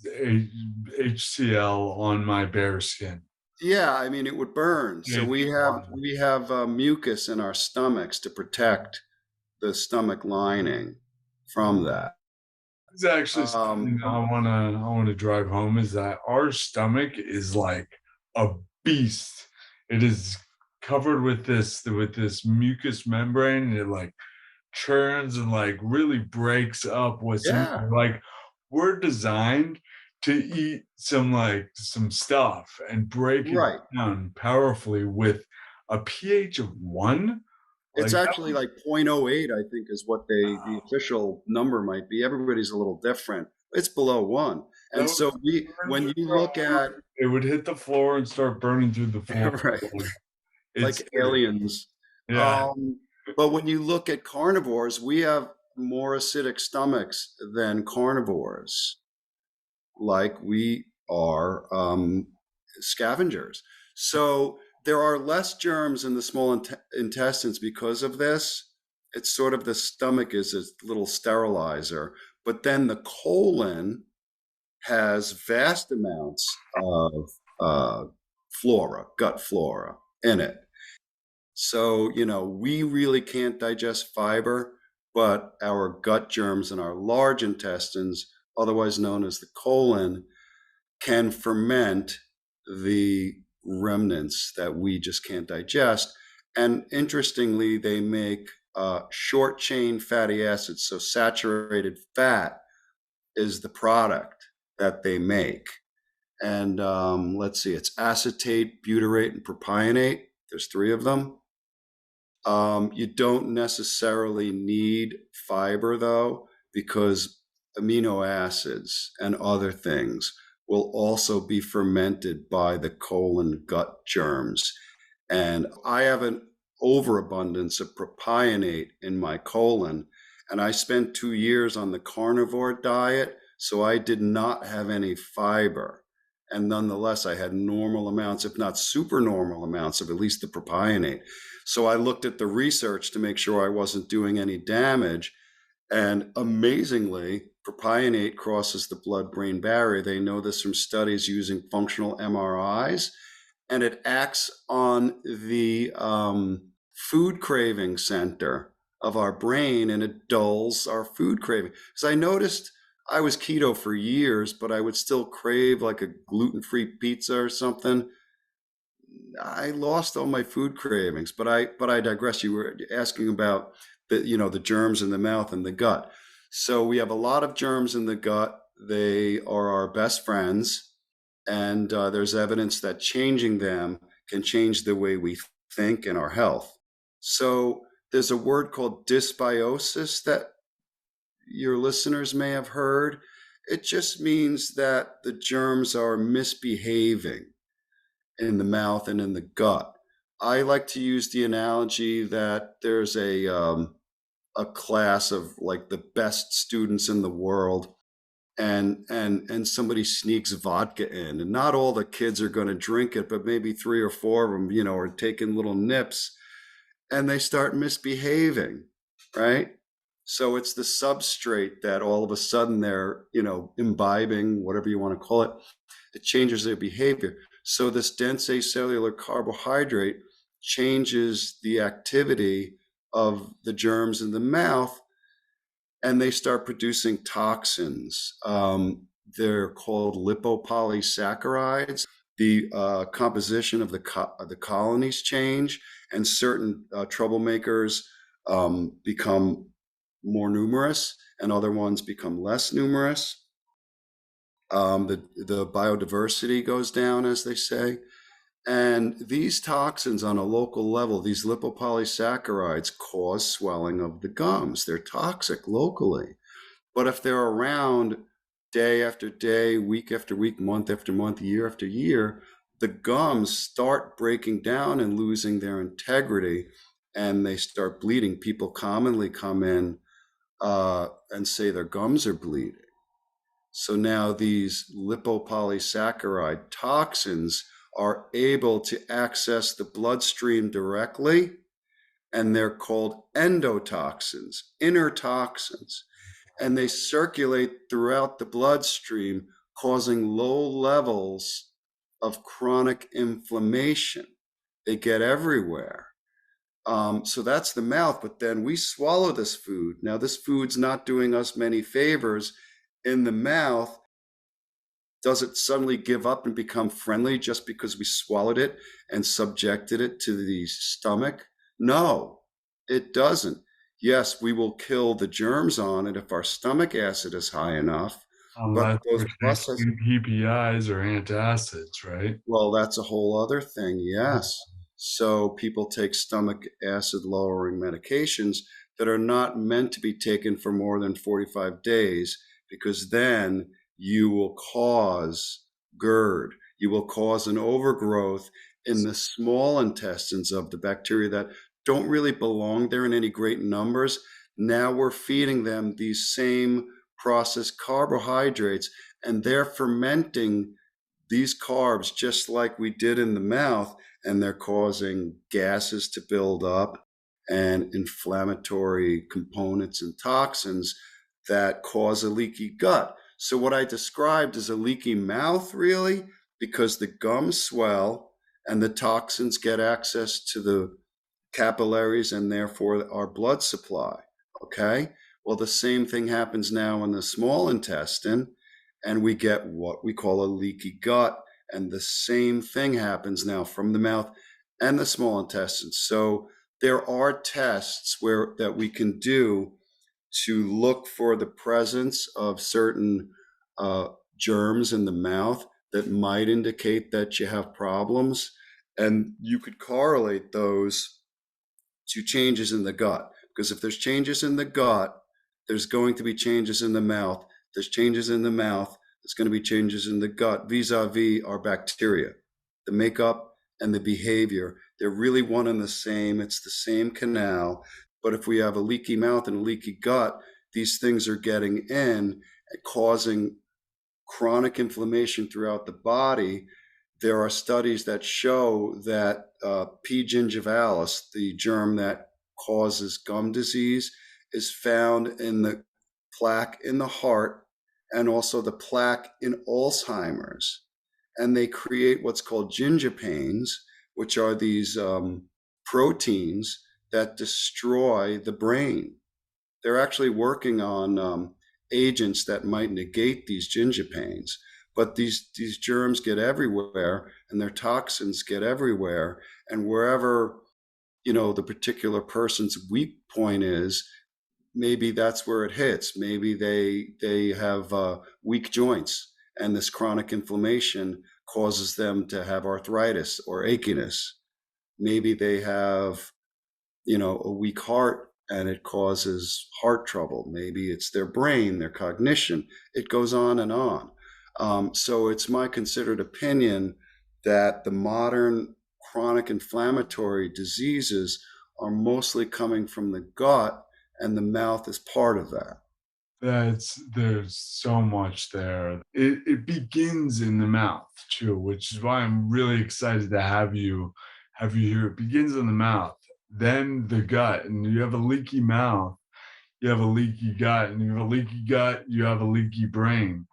A: HCl on my bare skin?
B: yeah, I mean, it would burn. So
A: It'd
B: we
A: be
B: have
A: fine.
B: mucus in our stomachs to protect the stomach lining from that.
A: It's actually
B: Um,
A: something I wanna drive home, is that our stomach is like a beast. It is covered with this mucous membrane, and it like churns and like really breaks up what's in
B: yeah,
A: there. Like, we're designed to eat some stuff and break it
B: right.
A: down powerfully with a pH of 1.
B: It's
A: Like,
B: actually like 0.08, I think, is what the official number might be. Everybody's a little different. It's below 1.
A: that
B: And
A: would
B: so
A: burn
B: when
A: through
B: you
A: our
B: look at,
A: food. It would hit the floor and start burning through the floor.
B: right,
A: Like, it's
B: like aliens.
A: yeah.
B: Um, but when you look at carnivores, we have more acidic stomachs than carnivores, like we are scavengers. So there are less germs in the small intestines because of this. It's sort of, the stomach is a little sterilizer, but then the colon has vast amounts of gut flora in it. So, we really can't digest fiber, but our gut germs in our large intestines, otherwise known as the colon, can ferment the remnants that we just can't digest. And interestingly, they make short chain fatty acids. So saturated fat is the product that they make. And let's see, it's acetate, butyrate, and propionate. There's 3 of them. You don't necessarily need fiber, though, because amino acids and other things will also be fermented by the colon gut germs. And I have an overabundance of propionate in my colon, and I spent 2 years on the carnivore diet, so I did not have any fiber. And nonetheless, I had normal amounts, if not super normal amounts, of at least the propionate. So I looked at the research to make sure I wasn't doing any damage. And amazingly, propionate crosses the blood-brain barrier. They know this from studies using functional MRIs, and it acts on the food craving center of our brain, and it dulls our food craving. Because I noticed I was keto for years, but I would still crave like a gluten-free pizza or something. I lost all my food cravings, but I digress. You were asking about the germs in the mouth and the gut. So we have a lot of germs in the gut. They are our best friends, and there's evidence that changing them can change the way we think and our health. So there's a word called dysbiosis that your listeners may have heard. It just means that the germs are misbehaving in the mouth and in the gut. I like to use the analogy that there's a class of like the best students in the world, and somebody sneaks vodka in, and not all the kids are going to drink it, but maybe three or four of them, are taking little nips, and they start misbehaving, right? So it's the substrate that all of a sudden they're, imbibing, whatever you want to call it. It changes their behavior. So this dense acellular carbohydrate changes the activity of the germs in the mouth, and they start producing toxins. They're called lipopolysaccharides. The composition of the colonies change, and certain troublemakers become more numerous, and other ones become less numerous. The biodiversity goes down, as they say. And these toxins on a local level, these lipopolysaccharides, cause swelling of the gums. They're toxic locally. But if they're around day after day, week after week, month after month, year after year, the gums start breaking down and losing their integrity, and they start bleeding. People commonly come in and say their gums are bleeding. So now these lipopolysaccharide toxins are able to access the bloodstream directly, and they're called endotoxins, inner toxins, and they circulate throughout the bloodstream, causing low levels of chronic inflammation. They get everywhere. So that's the mouth, but then we swallow this food. Now, this food's not doing us many favors in the mouth. Does it suddenly give up and become friendly just because we swallowed it and subjected it to the stomach? No, it doesn't. Yes, we will kill the germs on it if our stomach acid is high enough, but
A: Unless
B: those
A: we're
B: processes,
A: taking PPIs or antacids, right?
B: well, that's a whole other thing, yes. So people take stomach acid lowering medications that are not meant to be taken for more than 45 days, because then you will cause GERD. You will cause an overgrowth in the small intestines of the bacteria that don't really belong there in any great numbers. Now we're feeding them these same processed carbohydrates, and they're fermenting these carbs just like we did in the mouth, and they're causing gases to build up and inflammatory components and toxins that cause a leaky gut. So what I described is a leaky mouth, really, because the gums swell and the toxins get access to the capillaries and therefore our blood supply. Okay? Well, the same thing happens now in the small intestine, and we get what we call a leaky gut. And the same thing happens now from the mouth and the small intestine. So there are tests that we can do to look for the presence of certain germs in the mouth that might indicate that you have problems. And you could correlate those to changes in the gut. Because if there's changes in the gut, there's going to be changes in the mouth. There's changes in the mouth, there's going to be changes in the gut vis-a-vis our bacteria, the makeup and the behavior. They're really one and the same. It's the same canal. But if we have a leaky mouth and a leaky gut, these things are getting in and causing chronic inflammation throughout the body. There are studies that show that P. gingivalis, the germ that causes gum disease, is found in the plaque in the heart and also the plaque in Alzheimer's. And they create what's called gingipains, which are these proteins that destroy the brain. They're actually working on agents that might negate these gingipains. But these germs get everywhere, and their toxins get everywhere. And wherever, the particular person's weak point is, maybe that's where it hits. Maybe they have weak joints, and this chronic inflammation causes them to have arthritis or achiness. Maybe they have, a weak heart, and it causes heart trouble. Maybe it's their brain, their cognition. It goes on and on. So it's my considered opinion that the modern chronic inflammatory diseases are mostly coming from the gut, and the mouth is part of that.
A: there's so much there. It begins in the mouth too, which is why I'm really excited to have you here. It begins in the mouth, then the gut, and you have a leaky mouth, you have a leaky gut, and you have a leaky gut, you have a leaky brain.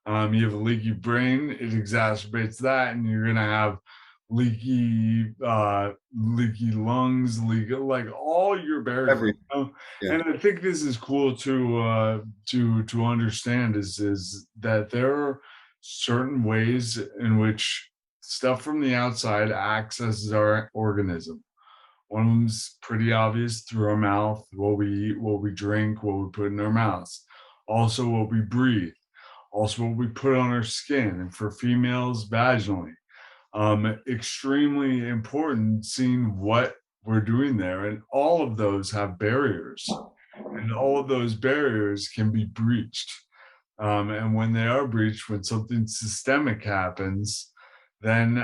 A: You have a leaky brain, it exacerbates that, and you're gonna have leaky lungs, leaky like all your barriers.
B: Every yeah,
A: And I think this is cool to understand is that there are certain ways in which stuff from the outside accesses our organism. One of them's pretty obvious through our mouth, what we eat, what we drink, what we put in our mouths. Also, what we breathe, also what we put on our skin, and for females, vaginally. Extremely important seeing what we're doing there. And all of those have barriers, and all of those barriers can be breached. And when they are breached, when something systemic happens, then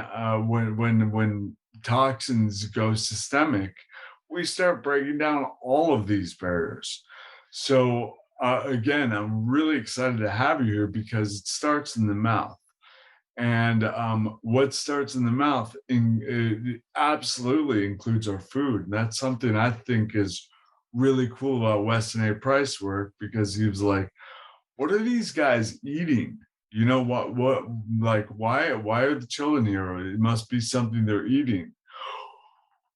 A: when toxins go systemic, we start breaking down all of these barriers. So again, I'm really excited to have you here because it starts in the mouth. And what starts in the mouth it absolutely includes our food. And that's something I think is really cool about Weston A. Price work because he was like, what are these guys eating? You know like why are the children here? It must be something they're eating.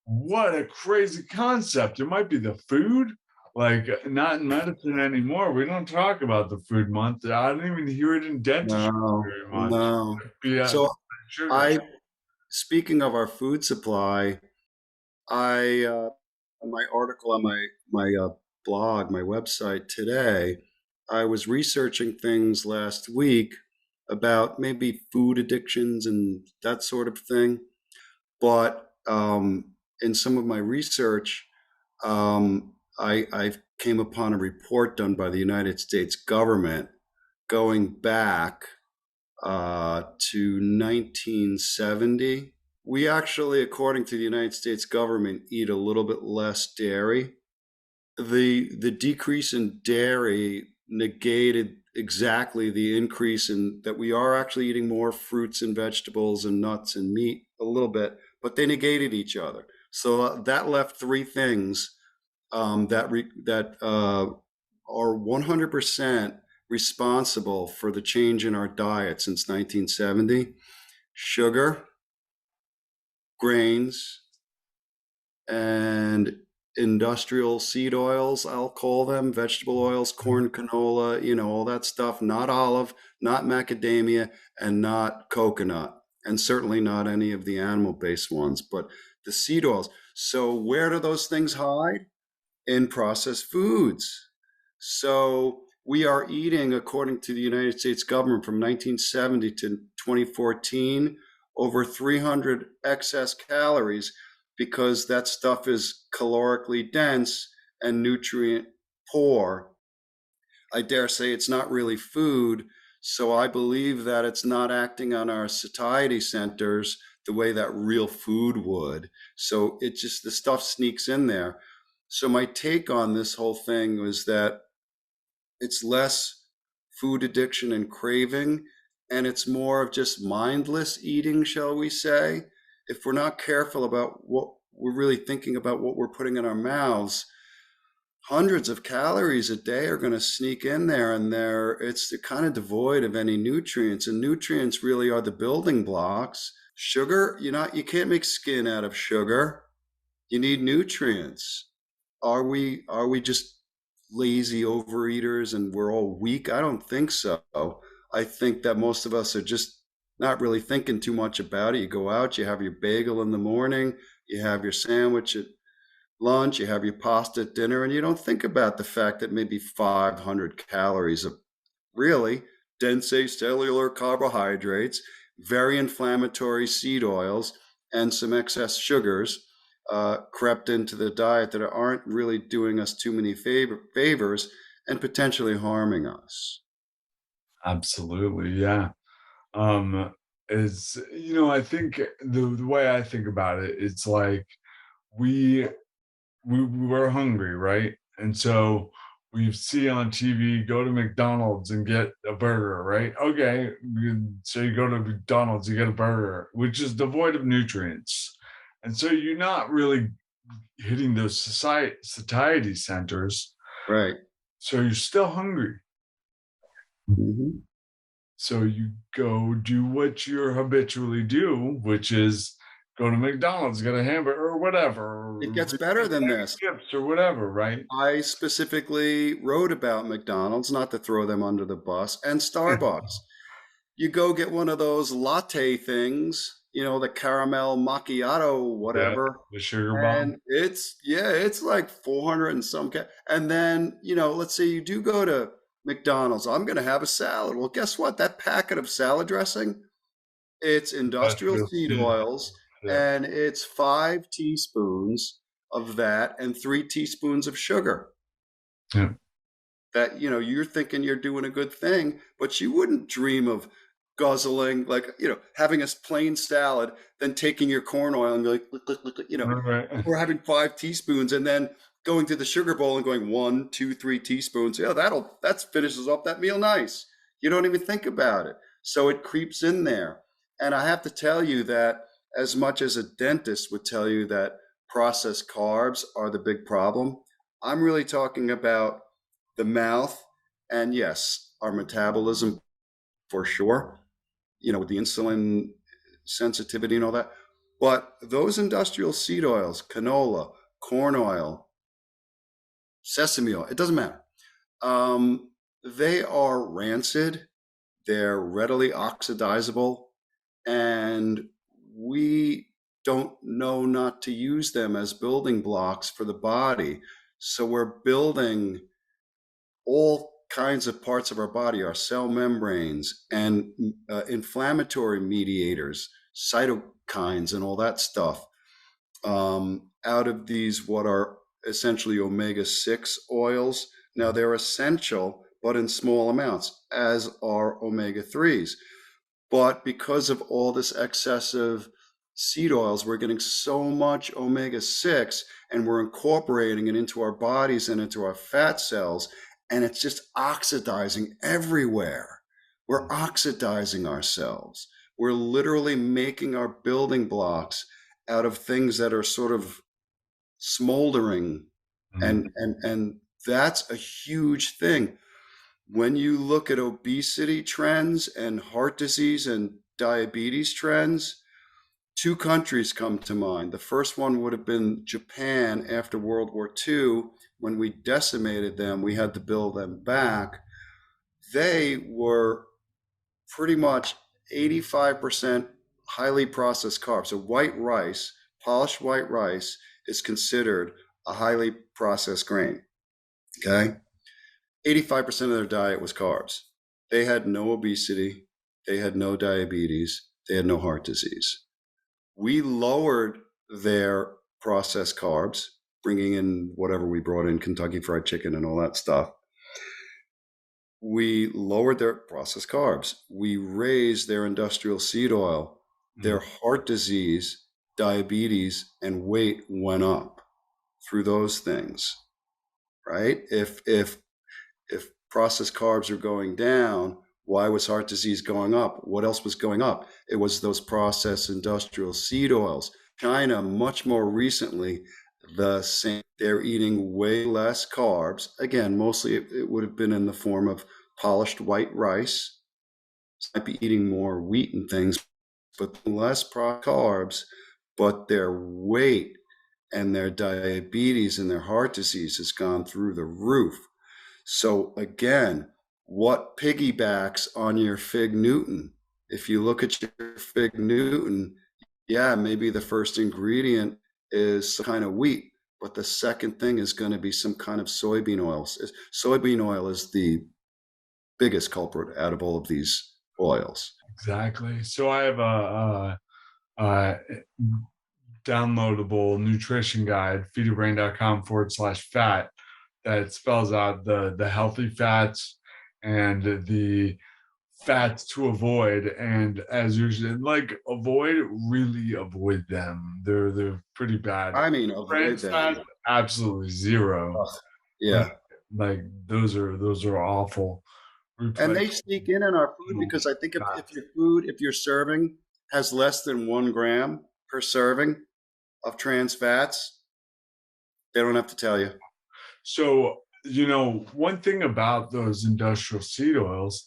A: What a crazy concept. It might be the food. Like not in medicine anymore. We don't talk about the food month. I don't even hear it in dentistry
B: no,
A: very much.
B: no.
A: Yeah,
B: So
A: sugar.
B: I, speaking of our food supply, I my article on my blog, my website today, I was researching things last week about maybe food addictions and that sort of thing. But in some of my research, I came upon a report done by the United States government going back to 1970. We actually, according to the United States government, eat a little bit less dairy. The decrease in dairy negated exactly the increase in that we are actually eating more fruits and vegetables and nuts and meat a little bit, but they negated each other. So that left three things that are 100% responsible for the change in our diet since 1970: sugar, grains, and industrial seed oils, I'll call them, vegetable oils, corn, canola, all that stuff, not olive, not macadamia, and not coconut, and certainly not any of the animal-based ones, but the seed oils. So where do those things hide? In processed foods. So we are eating, according to the United States government, from 1970 to 2014, over 300 excess calories because that stuff is calorically dense and nutrient poor. I dare say it's not really food. So I believe that it's not acting on our satiety centers the way that real food would. So it just, the stuff sneaks in there. So my take on this whole thing was that it's less food addiction and craving, and it's more of just mindless eating, shall we say. If we're not careful about what we're really thinking about, what we're putting in our mouths, hundreds of calories a day are going to sneak in there, and they're kind of devoid of any nutrients. And nutrients really are the building blocks. Sugar, you can't make skin out of sugar. You need nutrients. Are we just lazy overeaters and we're all weak? I don't think so. I think that most of us are just not really thinking too much about it. You go out, you have your bagel in the morning, you have your sandwich at lunch, you have your pasta at dinner, and you don't think about the fact that maybe 500 calories of really dense acellular carbohydrates, very inflammatory seed oils, and some excess sugars crept into the diet that aren't really doing us too many favors and potentially harming us.
A: Absolutely, yeah. Is I think the way I think about it, it's like we we were hungry, right? And so we see on TV, go to McDonald's and get a burger, right? Okay, so you go to McDonald's, you get a burger, which is devoid of nutrients. And so you're not really hitting those satiety centers.
B: Right.
A: So you're still hungry.
B: Mhm.
A: So you go do what you habitually do, which is go to McDonald's, get a hamburger or whatever,
B: It
A: or
B: gets better than this.
A: chips or whatever, right?
B: I specifically wrote about McDonald's, not to throw them under the bus, and Starbucks. You go get one of those latte things, the caramel macchiato,
A: Yeah,
B: whatever,
A: the sugar bomb.
B: and it's like 400 and some and then, let's say you do go to McDonald's, I'm going to have a salad. Well, guess what? That packet of salad dressing, it's
A: That's
B: industrial
A: real
B: seed
A: seed.
B: oils,
A: Yeah,
B: and it's 5 teaspoons of that and 3 teaspoons of sugar.
A: yeah.
B: That, you're thinking you're doing a good thing, but you wouldn't dream of guzzling, like, having a plain salad, then taking your corn oil and like, lick, lick, lick, lick,
A: Right.
B: or having 5 teaspoons and then going to the sugar bowl and going 1, 2, 3 teaspoons. Yeah, that finishes up that meal nice. You don't even think about it. So it creeps in there. And I have to tell you that as much as a dentist would tell you that processed carbs are the big problem, I'm really talking about the mouth, and yes, our metabolism for sure, with the insulin sensitivity and all that. But those industrial seed oils, canola, corn oil, sesame oil, it doesn't matter. They are rancid, they're readily oxidizable, and we don't know not to use them as building blocks for the body. So we're building all kinds of parts of our body, our cell membranes and inflammatory mediators, cytokines, and all that stuff, out of these, what are essentially omega-6 oils. Now, they're essential, but in small amounts, as are omega-3s. But because of all this excessive seed oils, we're getting so much omega-6 and we're incorporating it into our bodies and into our fat cells, and it's just oxidizing everywhere. We're oxidizing ourselves. We're literally making our building blocks out of things that are sort of smoldering,
A: Mhm.
B: and that's a huge thing. When you look at obesity trends and heart disease and diabetes trends, two countries come to mind. The first one would have been Japan after World War II. When we decimated them, we had to build them back. They were pretty much 85% highly processed carbs. So white rice, polished white rice, is considered a highly processed grain. Okay? 85% of their diet was carbs. They had no obesity, they had no diabetes, they had no heart disease. We lowered their processed carbs, bringing in whatever we brought in, Kentucky Fried Chicken and all that stuff. We lowered their processed carbs. We raised their industrial seed oil. Their heart disease, diabetes, and weight went up through those things, right? If processed carbs are going down, why was heart disease going up? What else was going up? It was those processed industrial seed oils. China, much more recently, the same. They're eating way less carbs. Again, mostly it would have been in the form of polished white rice. Might be eating more wheat and things, but less carbs. But their weight and their diabetes and their heart disease has gone through the roof. So again, what piggybacks on your Fig Newton? If you look at your Fig Newton, yeah, maybe the first ingredient is some kind of wheat, but the second thing is going to be some kind of soybean oil. Soybean oil is the biggest culprit out of all of these oils.
A: Exactly. So I have a downloadable nutrition guide, feedyourbrain.com/fat, that spells out the healthy fats and the fats to avoid. And as usual, like really avoid them. They're pretty bad.
B: I mean, avoid
A: Trans
B: them.
A: fat, absolutely zero.
B: Ugh, yeah.
A: Like those are awful.
B: And
A: Replace
B: they sneak in our food because I think if
A: fats.
B: your food, if your serving has less than 1 gram per serving of trans fats, they don't have to tell you.
A: So, one thing about those industrial seed oils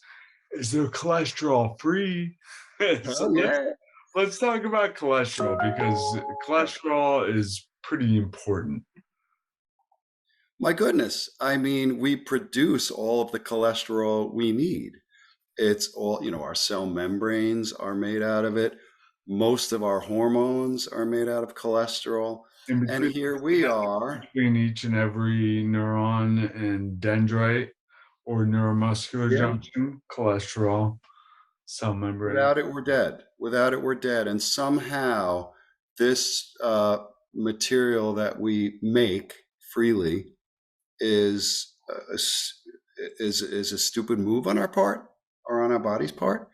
A: is they're cholesterol free. So
B: Oh yeah.
A: let's talk about cholesterol because cholesterol is pretty important.
B: My goodness. I mean, we produce all of the cholesterol we need. It's all, our cell membranes are made out of it. Most of our hormones are made out of cholesterol.
A: In
B: And
A: between
B: here we are.
A: between each and every neuron and dendrite or neuromuscular
B: Yeah.
A: junction, cholesterol, cell membrane.
B: Without it, we're dead. Without it, we're dead. And somehow, this material that we make freely is is a stupid move on our part or on our body's part.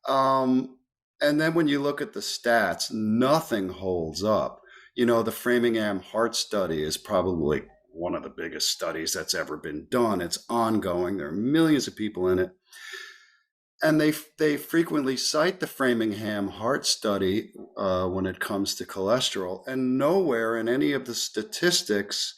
B: Um, and then when you look at the stats, nothing holds up. The Framingham Heart Study is probably one of the biggest studies that's ever been done. It's ongoing. There are millions of people in it. And they frequently cite the Framingham Heart Study when it comes to cholesterol, and nowhere in any of the statistics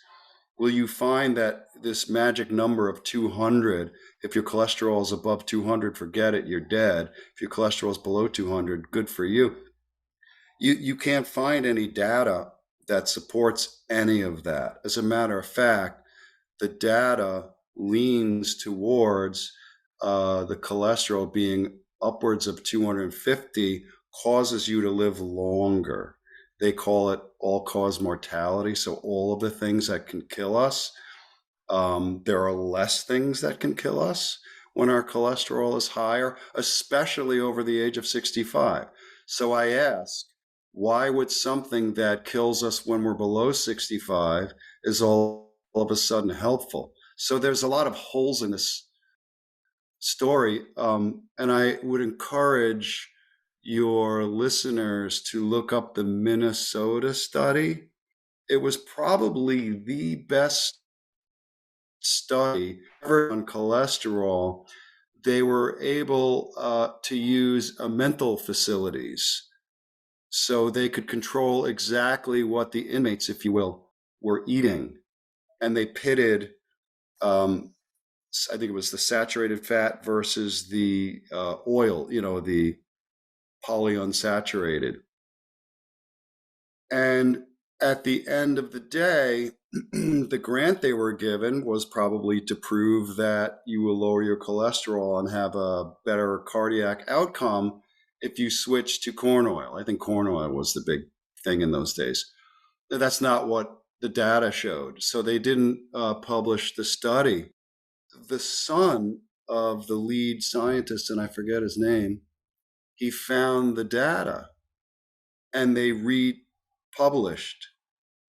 B: will you find that this magic number of 200. If your cholesterol is above 200, forget it, you're dead. If your cholesterol is below 200, good for you. You can't find any data that supports any of that. As a matter of fact, the data leans towards the cholesterol being upwards of 250 causes you to live longer. They call it all-cause mortality. So all of the things that can kill us, there are less things that can kill us when our cholesterol is higher, especially over the age of 65. So I ask, why would something that kills us when we're below 65 is all of a sudden helpful? So there's a lot of holes in this story. And I would encourage your listeners to look up the Minnesota study. It was probably the best study ever on cholesterol. They were able to use mental facilities so they could control exactly what the inmates, if you will, were eating. And they pitted I think it was the saturated fat versus the oil, the polyunsaturated. And at the end of the day, the grant they were given was probably to prove that you will lower your cholesterol and have a better cardiac outcome if you switch to corn oil. I think corn oil was the big thing in those days. That's not what the data showed. So they didn't publish the study. The son of the lead scientist, and I forget his name, he found the data and they republished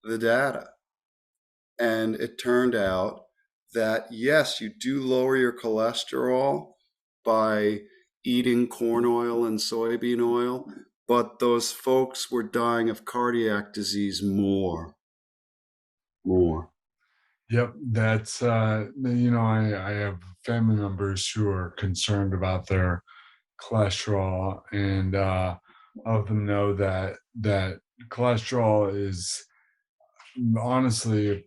B: the data. And it turned out that, yes, you do lower your cholesterol by eating corn oil and soybean oil, but those folks were dying of cardiac disease more.
A: Yep, that's I have family members who are concerned about their cholesterol, and of them know that cholesterol is honestly a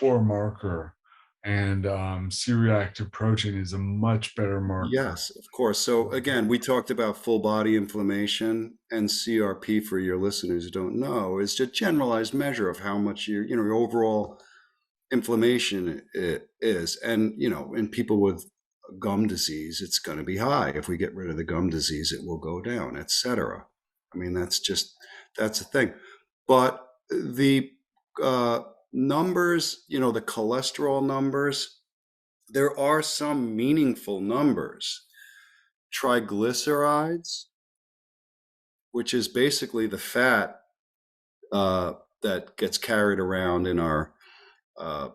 A: poor marker, and C-reactive protein is a much better marker.
B: Yes, of course. So again, we talked about full body inflammation, and CRP, for your listeners who don't know, is just a generalized measure of how much your overall inflammation is. And in people with gum disease, it's going to be high. If we get rid of the gum disease, it will go down, etc. I mean, that's the thing. But the numbers, the cholesterol numbers, there are some meaningful numbers. Triglycerides, which is basically the fat that gets carried around in our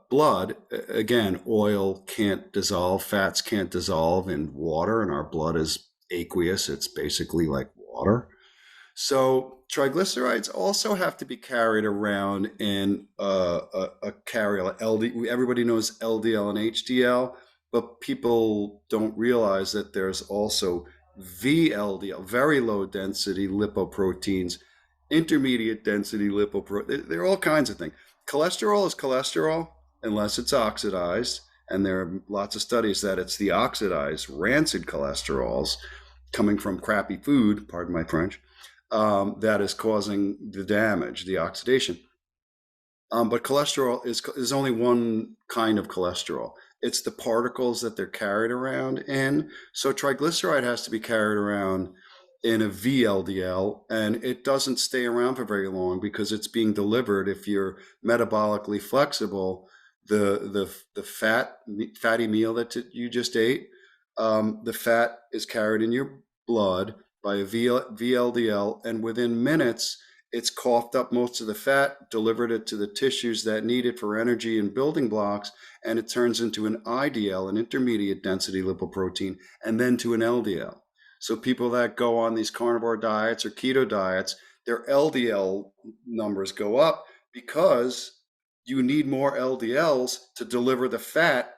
B: blood. Again, oil can't dissolve, fats can't dissolve in water, and our blood is aqueous. It's basically like water. So triglycerides also have to be carried around in a carrier. Everybody knows LDL and HDL, but people don't realize that there's also VLDL, very low density lipoproteins, intermediate density lipoprotein. There are all kinds of things. Cholesterol is cholesterol unless it's oxidized. And there are lots of studies that it's the oxidized, rancid cholesterols coming from crappy food, pardon my French, that is causing the damage, the oxidation. But cholesterol is only one kind of cholesterol. It's the particles that they're carried around in. So triglyceride has to be carried around in a VLDL, and it doesn't stay around for very long because it's being delivered. If you're metabolically flexible, the fatty meal that you just ate, the fat is carried in your blood by a VLDL, and within minutes, it's coughed up most of the fat, delivered it to the tissues that need it for energy and building blocks, and it turns into an IDL, an intermediate density lipoprotein, and then to an LDL. So people that go on these carnivore diets or keto diets, their LDL numbers go up because you need more LDLs to deliver the fat.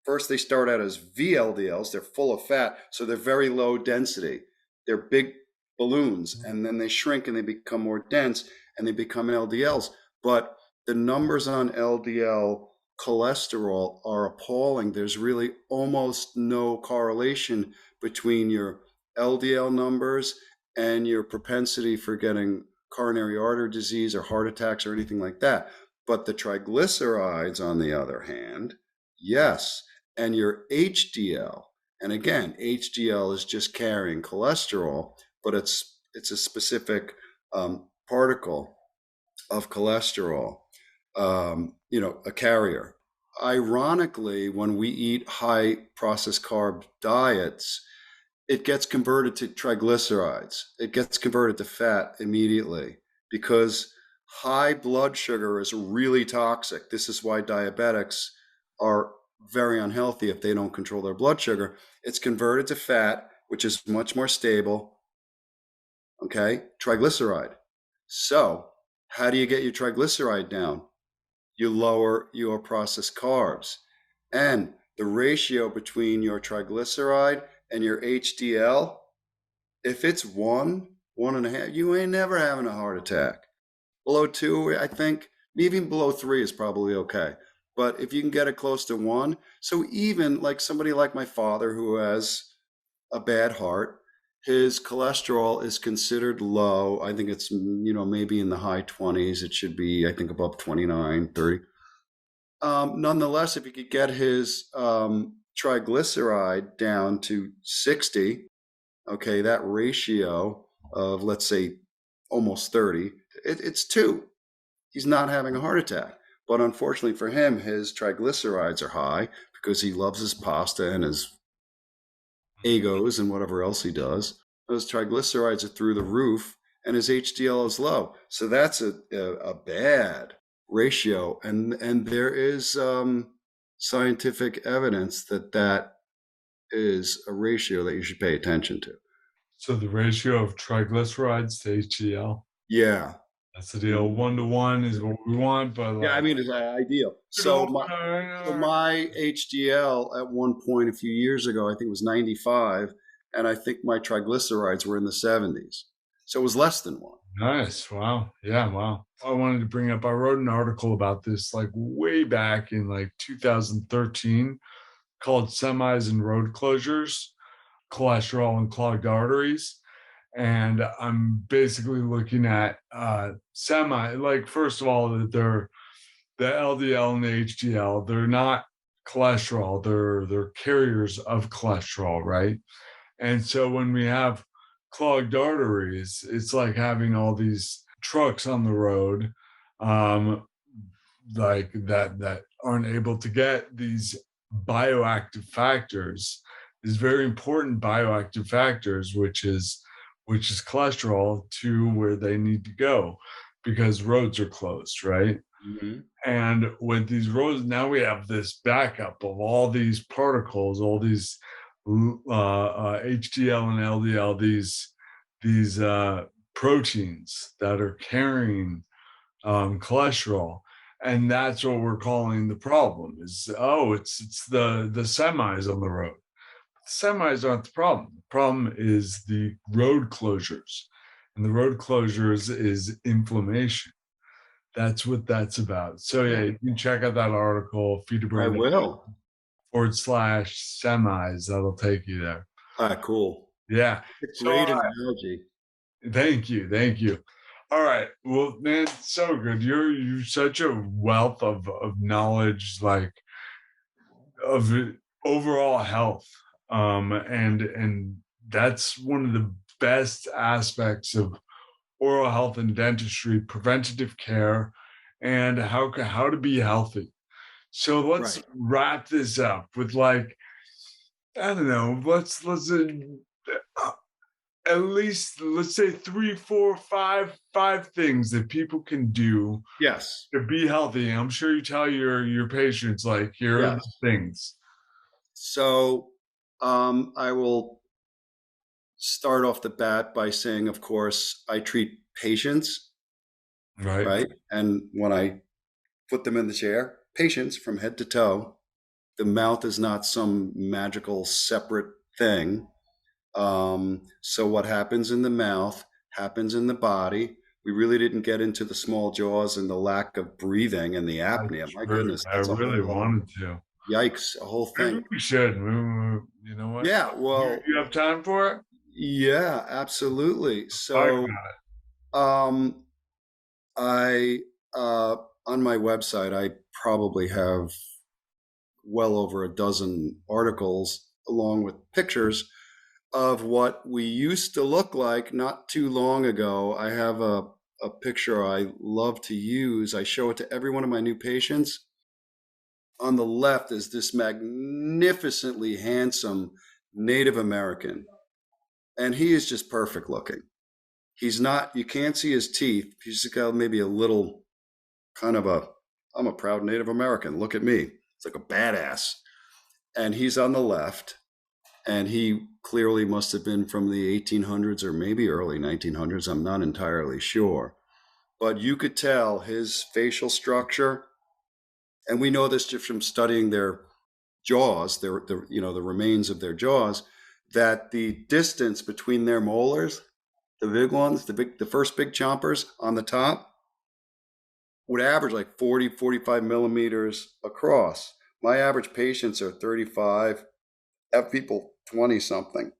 B: First, they start out as VLDLs. They're full of fat, so they're very low density. They're big balloons, and then they shrink and they become more dense and they become LDLs. But the numbers on LDL cholesterol are appalling. There's really almost no correlation between your LDL numbers and your propensity for getting coronary artery disease or heart attacks or anything like that. But the triglycerides, on the other hand, yes. And your HDL, and again, HDL is just carrying cholesterol, but it's a specific particle of cholesterol, a carrier. Ironically, when we eat high processed carb diets, it gets converted to triglycerides. It gets converted to fat immediately because high blood sugar is really toxic. This is why diabetics are very unhealthy if they don't control their blood sugar. It's converted to fat, which is much more stable. Okay, triglyceride. So how do you get your triglyceride down? You lower your processed carbs. And the ratio between your triglyceride and your HDL, if it's 1.5, you ain't never having a heart attack. Below 2, I think, even below 3 is probably okay. But if you can get it close to 1, so even like somebody like my father who has a bad heart, his cholesterol is considered low. I think it's, maybe in the high 20s. It should be, I think, above 29, 30. Nonetheless, if he could get his triglyceride down to 60, okay, that ratio of, let's say, almost 30, it's 2. He's not having a heart attack. But unfortunately for him, his triglycerides are high because he loves his pasta and his Egos and whatever else he does. Those triglycerides are through the roof, and his HDL is low. So that's a bad ratio, and there is scientific evidence that is a ratio that you should pay attention to.
A: So the ratio of triglycerides to HDL.
B: Yeah.
A: That's the deal. 1-to-1 is what we want, but
B: yeah, I mean, it's ideal. So my HDL at one point a few years ago, I think it was 95, and I think my triglycerides were in the 70s. So it was less than 1.
A: Nice. Wow. Yeah. Wow. I wanted to bring up, I wrote an article about this like way back in like 2013 called Semis and Road Closures, Cholesterol and Clogged Arteries. And I'm basically looking at first of all, that they're the LDL and the HDL, they're not cholesterol, they're carriers of cholesterol, right? And so when we have clogged arteries, it's like having all these trucks on the road, like that aren't able to get these bioactive factors, these very important bioactive factors, which is cholesterol, to where they need to go because roads are closed, right?
B: Mm-hmm.
A: And with these roads, now we have this backup of all these particles, all these HDL and LDL, these proteins that are carrying cholesterol. And that's what we're calling the problem is, oh, it's the semis on the road. Semis aren't the problem. The problem is the road closures. And the road closures is inflammation. That's what that's about. So yeah, you can check out that article,
B: I will.
A: feedthebrain.com/semis. That'll take you there.
B: Cool.
A: Yeah.
B: It's a
A: So
B: great analogy.
A: thank you. Thank you. All right. Well, man, so good. You're such a wealth of knowledge, like of overall health. And that's one of the best aspects of oral health and dentistry, preventative care, and how to be healthy. So let's
B: Right.
A: wrap this up with, like, I don't know, let's uh, at least, let's say, three, four, five things that people can do
B: Yes.
A: to be healthy. I'm sure you tell your patients, like, here are the
B: Yes.
A: things.
B: So I will start off the bat by saying, of course, I treat patients,
A: Right.
B: right? And when I put them in the chair, patients from head to toe, the mouth is not some magical separate thing. So what happens in the mouth happens in the body. We really didn't get into the small jaws and the lack of breathing and the apnea.
A: That's
B: My
A: true.
B: goodness,
A: I
B: that's a
A: really
B: whole other
A: wanted to.
B: yikes, a whole
A: Maybe
B: thing.
A: we should. You know what?
B: Yeah, well,
A: You have time for it?
B: yeah, absolutely.
A: Talk
B: So,
A: about
B: um, I on my website, I probably have well over a dozen articles along with pictures of what we used to look like not too long ago. I have a picture I love to use. I show it to every one of my new patients. On the left is this magnificently handsome Native American, and he is just perfect looking. He's not, you can't see his teeth. He's got maybe a little kind of a, I'm a proud Native American. Look at me. It's like a badass. And he's on the left. And he clearly must have been from the 1800s or maybe early 1900s. I'm not entirely sure. But you could tell his facial structure. And we know this just from studying their jaws, the remains of their jaws, that the distance between their molars, the big ones, the first big chompers on the top, would average like 40, 45 millimeters across. My average patients are 35, have people 20 something.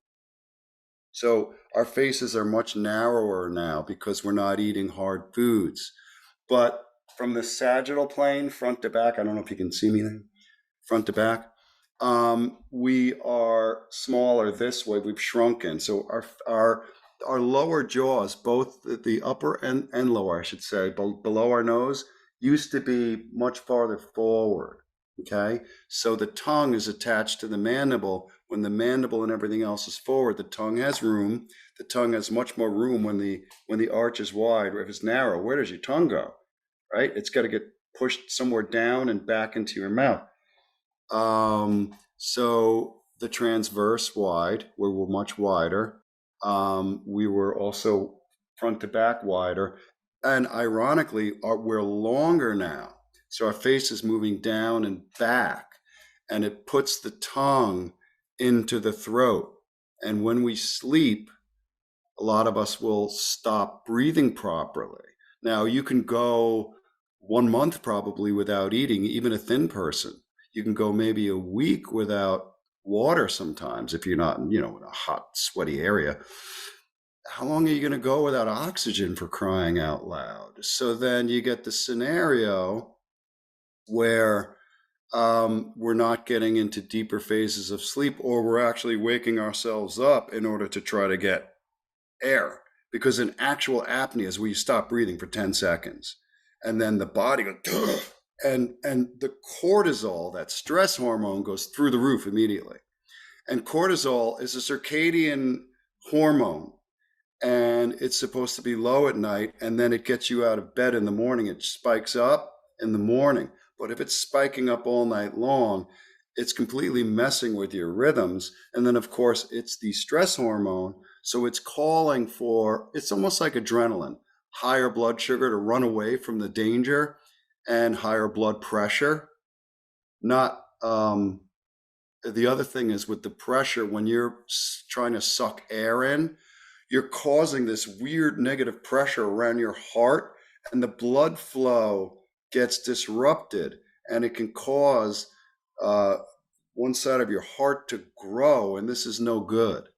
B: So our faces are much narrower now because we're not eating hard foods. But from the sagittal plane, front to back, I don't know if you can see me there, front to back, we are smaller this way. We've shrunken. So our lower jaws, both the upper and lower, I should say, below our nose, used to be much farther forward. Okay, so the tongue is attached to the mandible. When the mandible and everything else is forward, the tongue has room. The tongue has much more room when the arch is wide. Or if it's narrow, where does your tongue go? Right, it's got to get pushed somewhere down and back into your mouth. So the transverse wide, we were much wider. We were also front to back wider. And ironically, we're longer now. So our face is moving down and back, and it puts the tongue into the throat. And when we sleep, a lot of us will stop breathing properly. Now, you can go 1 month probably without eating, even a thin person. You can go maybe a week without water sometimes if you're not, in a hot, sweaty area. How long are you going to go without oxygen, for crying out loud? So then you get the scenario where we're not getting into deeper phases of sleep, or we're actually waking ourselves up in order to try to get air. Because in actual apnea is where you stop breathing for 10 seconds. And then the body goes, and the cortisol, that stress hormone, goes through the roof immediately. And cortisol is a circadian hormone, and it's supposed to be low at night, and then it gets you out of bed in the morning. It spikes up in the morning. But if it's spiking up all night long, it's completely messing with your rhythms. And then, of course, it's the stress hormone. So it's calling for, it's almost like adrenaline, higher blood sugar to run away from the danger, and higher blood pressure. Not The other thing is with the pressure, when you're trying to suck air in, you're causing this weird negative pressure around your heart, and the blood flow gets disrupted, and it can cause uh, one side of your heart to grow, and this is no good.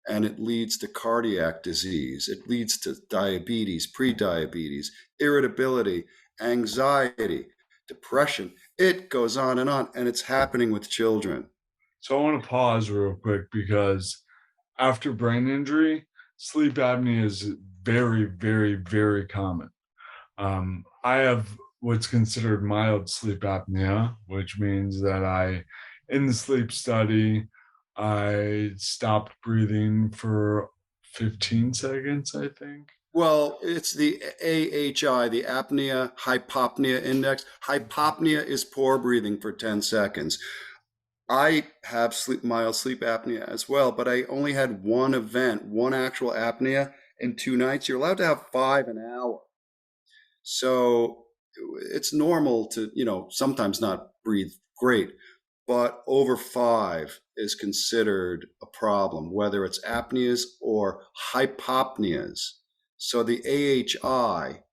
B: And it leads to cardiac disease. It leads to diabetes, prediabetes, irritability, anxiety, depression. It goes on, and it's happening with children.
A: So I want to pause real quick because after brain injury, sleep apnea is very, very, very common. I have what's considered mild sleep apnea, which means that in the sleep study, I stopped breathing for 15 seconds, I think.
B: Well, it's the AHI, the apnea hypopnea index. Hypopnea is poor breathing for 10 seconds. I have mild sleep apnea as well, but I only had one event, one actual apnea in 2 nights. You're allowed to have five an hour. So it's normal to, sometimes not breathe great, but over five is considered a problem, whether it's apneas or hypopneas. So the AHI,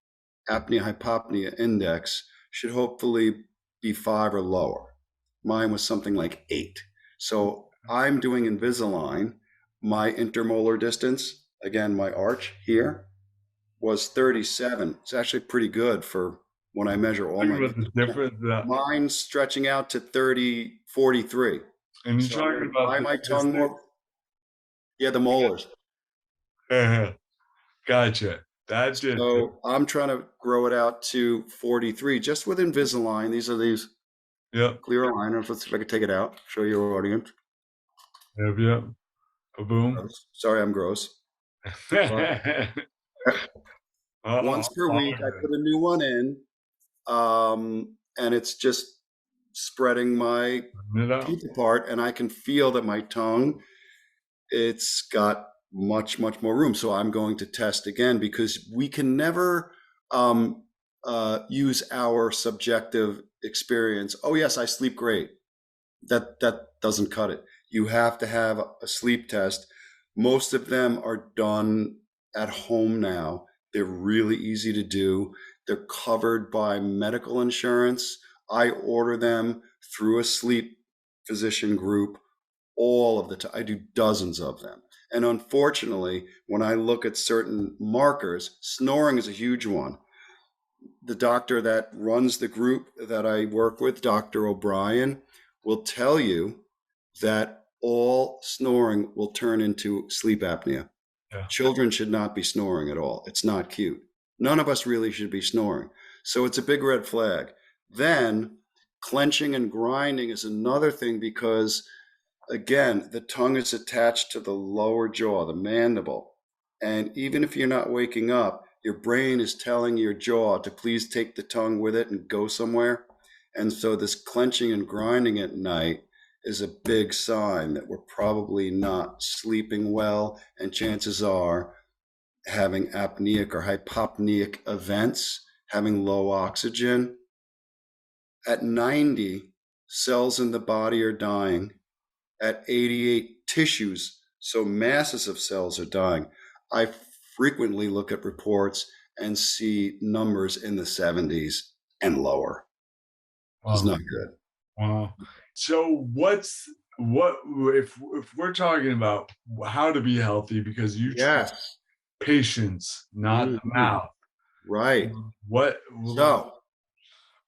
B: apnea hypopnea index, should hopefully be five or lower. Mine was something like 8. So I'm doing Invisalign. My intermolar distance, again, my arch here, was 37. It's actually pretty good for when I measure all my
A: About the difference that,
B: Mine's stretching out to 43.
A: and you're
B: So I'm
A: talking
B: going to
A: about
B: buy my tongue more. Yeah, the molars.
A: Gotcha. That did.
B: So I'm trying to grow it out to 43 just with Invisalign. These are these
A: Yep.
B: clear aligners. Let's see if I can take it out, show your audience.
A: Yep. Yep. A boom.
B: Sorry, I'm gross. Once per week, I put a new one in, and it's just spreading my teeth apart, and I can feel that my tongue, it's got much, much more room. So I'm going to test again, because we can never use our subjective experience. Oh yes, I sleep great. That doesn't cut it. You have to have a sleep test. Most of them are done at home now. They're really easy to do. They're covered by medical insurance. I order them through a sleep physician group all of the time. I do dozens of them. And unfortunately, when I look at certain markers, snoring is a huge one. The doctor that runs the group that I work with, Dr. O'Brien, will tell you that all snoring will turn into sleep apnea. Yeah. Children should not be snoring at all. It's not cute. None of us really should be snoring. So it's a big red flag. Then clenching and grinding is another thing, because again, the tongue is attached to the lower jaw, the mandible. And even if you're not waking up, your brain is telling your jaw to please take the tongue with it and go somewhere. And so this clenching and grinding at night is a big sign that we're probably not sleeping well, and chances are having apneic or hypopneic events, having low oxygen. At 90, cells in the body are dying. At 88, tissues, so masses of cells, are dying. I frequently look at reports and see numbers in the 70s and lower. Wow. It's not good.
A: Wow. So what if we're talking about how to be healthy, because you treat patients, not the mouth,
B: right?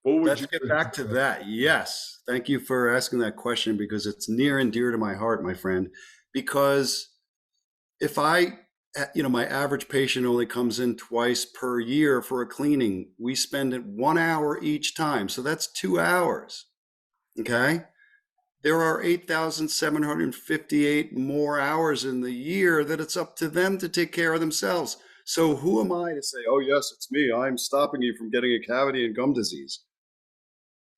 B: Let's get back to that. Yes, thank you for asking that question, because it's near and dear to my heart, my friend. Because if my average patient only comes in twice per year for a cleaning, we spend it 1 hour each time, so that's 2 hours. Okay. There are 8,758 more hours in the year that it's up to them to take care of themselves. So who am I to say, oh yes, it's me, I'm stopping you from getting a cavity and gum disease?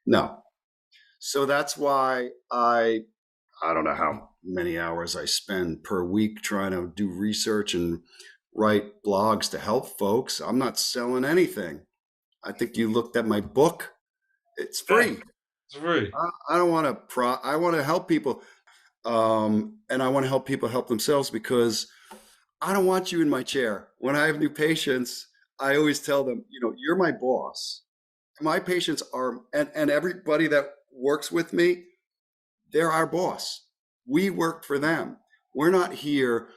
B: No. So that's why I I don't know how many hours I spend per week trying to do research and write blogs to help folks. I'm not selling anything. I think you looked at my book. It's
A: Yeah,
B: free.
A: it's free.
B: I don't want to I want to help people. And I want to help people help themselves, because I don't want you in my chair. When I have new patients, I always tell them, you're my boss. My patients are, and everybody that works with me, they're our boss. We work for them. We're not here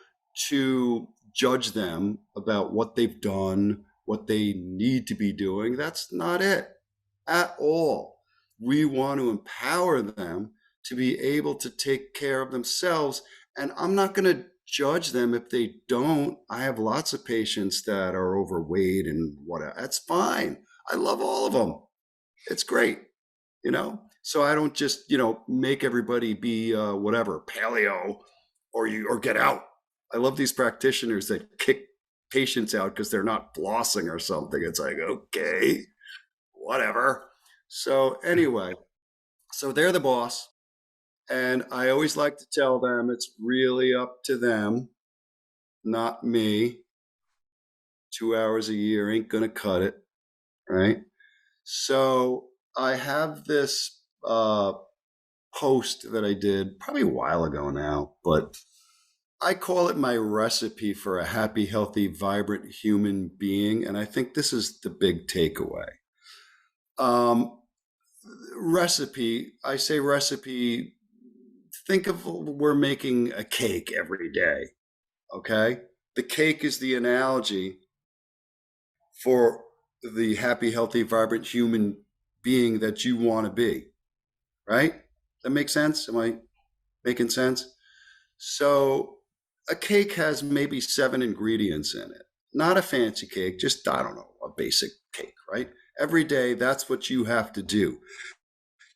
B: to judge them about what they've done, what they need to be doing. That's not it at all. We want to empower them to be able to take care of themselves. And I'm not going to judge them if they don't. I have lots of patients that are overweight and whatever. That's fine. I love all of them. It's great, So I don't just, make everybody be whatever, paleo, or get out. I love these practitioners that kick patients out because they're not flossing or something. It's like, okay, whatever. So anyway, so they're the boss. And I always like to tell them it's really up to them, not me. 2 hours a year ain't going to cut it. Right. So I have this post that I did probably a while ago now, but I call it my recipe for a happy, healthy, vibrant human being. And I think this is the big takeaway. Recipe, I say recipe, think of we're making a cake every day. Okay. The cake is the analogy for the happy, healthy, vibrant human being that you want to be. Right? That makes sense? Am I making sense? So a cake has maybe 7 ingredients in it. Not a fancy cake, just, I don't know, a basic cake, right? Every day, that's what you have to do.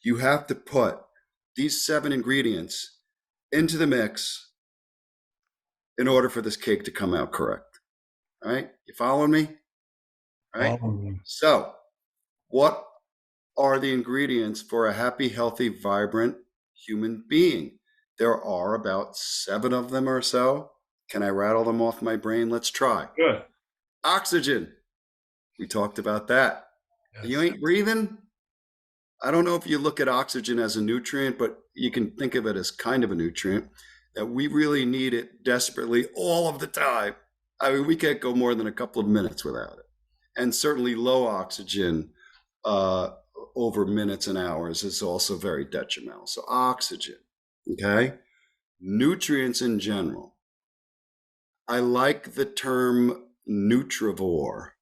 B: You have to put these 7 ingredients into the mix in order for this cake to come out correct. All right? You following me? All right? So, what are the ingredients for a happy, healthy, vibrant human being? There are about 7 of them or so. Can I rattle them off my brain? Let's try.
A: Good.
B: Oxygen. We talked about that. Yes. You ain't breathing? I don't know if you look at oxygen as a nutrient, but you can think of it as kind of a nutrient, that we really need it desperately all of the time. I mean, we can't go more than a couple of minutes without it. And certainly low oxygen over minutes and hours is also very detrimental. So oxygen, okay? Nutrients in general. I like the term nutrivore.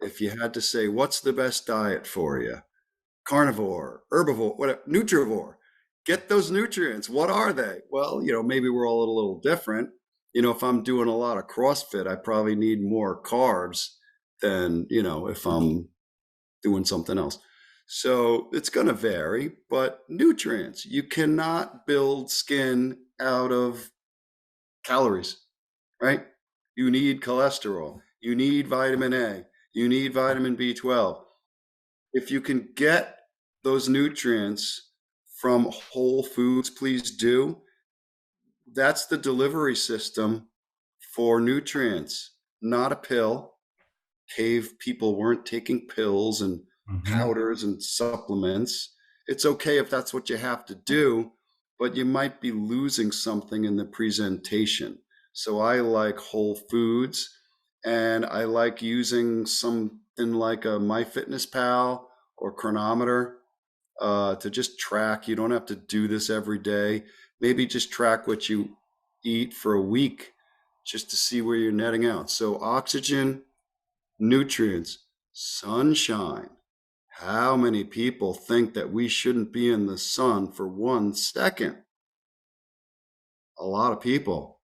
B: If you had to say, what's the best diet for you? Carnivore, herbivore, whatever, nutrivore. Get those nutrients. What are they? Well, maybe we're all a little different. If I'm doing a lot of CrossFit, I probably need more carbs than, if I'm doing something else. So it's going to vary, but nutrients, you cannot build skin out of calories, right? You need cholesterol. You need vitamin A. You need vitamin B12. If you can get those nutrients from whole foods, please do. That's the delivery system for nutrients, not a pill. Cave people weren't taking pills and powders and supplements. It's okay if that's what you have to do, but you might be losing something in the presentation. So I like whole foods, and I like using something like a MyFitnessPal or Chronometer to just track. You don't have to do this every day. Maybe just track what you eat for a week just to see where you're netting out. So oxygen, nutrients, sunshine. How many people think that we shouldn't be in the sun for 1 second? A lot of people,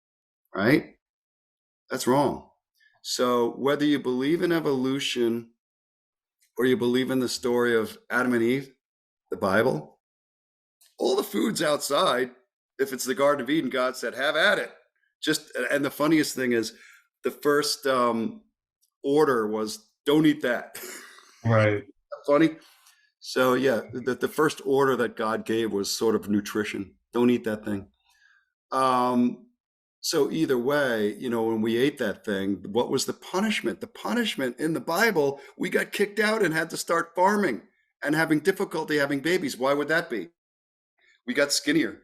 B: right? That's wrong. So whether you believe in evolution or you believe in the story of Adam and Eve, the Bible, all the food's outside. If it's the Garden of Eden, God said, have at it. And the funniest thing is the first order was, don't eat that.
A: Right.
B: Funny. So yeah, the first order that God gave was sort of nutrition. Don't eat that thing. Um, so either way, when we ate that thing, what was the punishment? The punishment in the Bible, we got kicked out and had to start farming and having difficulty having babies. Why would that be? We got skinnier.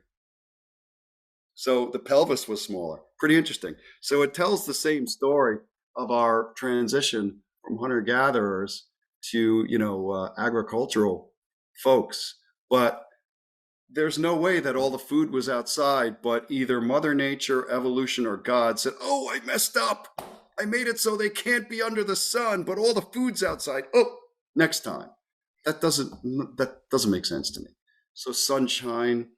B: So the pelvis was smaller. Pretty interesting. So it tells the same story of our transition from hunter gatherers to, agricultural folks. But there's no way that all the food was outside, but either Mother Nature, evolution, or God said, "Oh, I messed up. I made it so they can't be under the sun, but all the food's outside. Oh, next time." That doesn't make sense to me. So sunshine